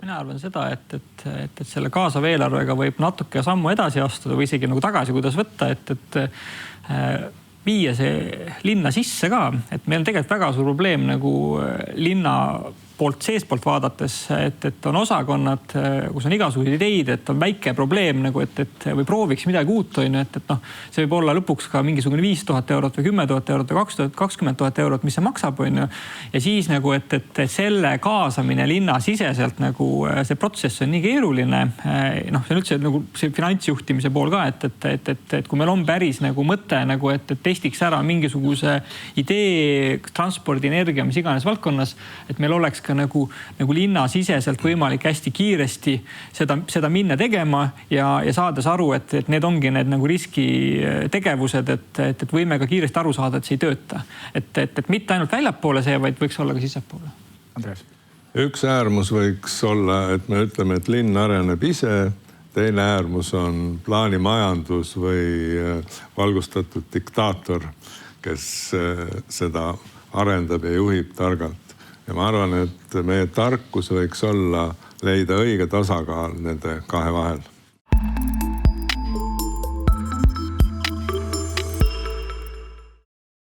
[SPEAKER 5] Mina arvan seda, et selle kaasava eelarvega võib natuke sammu edasi astuda või isegi nagu tagasi, kuidas võtta, et viia see linna sisse ka. Et meil on tegelikult väga suur probleem nagu linna poolt seespoolt vaadates, et on osakonnad, kus on igasugused ideid, et on väike probleem nagu, et või prooviks midagi uut, et see võib olla lõpuks ka mingisugune 5000 eurot või 10 000 eurot või 20 000 eurot, mis see maksab, ja siis nagu, et selle kaasamine linnasiseselt nagu see protsess on nii keeruline, see on üldse nagu see finantsjuhtimise pool ka, et kui meil on päris nagu mõte, nagu, et testiks ära mingisuguse idee, transpordi, energia, mis iganes valdkonnas, et meil oleks ka nagu linnasiseselt võimalik hästi kiiresti seda minna tegema ja saades aru, et need ongi need nagu riskitegevused, et võime ka kiiresti aru saada, et see ei tööta. Et mitte ainult väljapoole see, vaid võiks olla ka sissepoole.
[SPEAKER 1] Andres.
[SPEAKER 2] Üks äärmus võiks olla, et me ütleme, et linn areneb ise, teine äärmus on plaanimajandus või valgustatud diktaator, kes seda arendab ja juhib targalt. Ja ma arvan, et meie tarkus võiks olla leida õige tasakaal nende kahe vahel.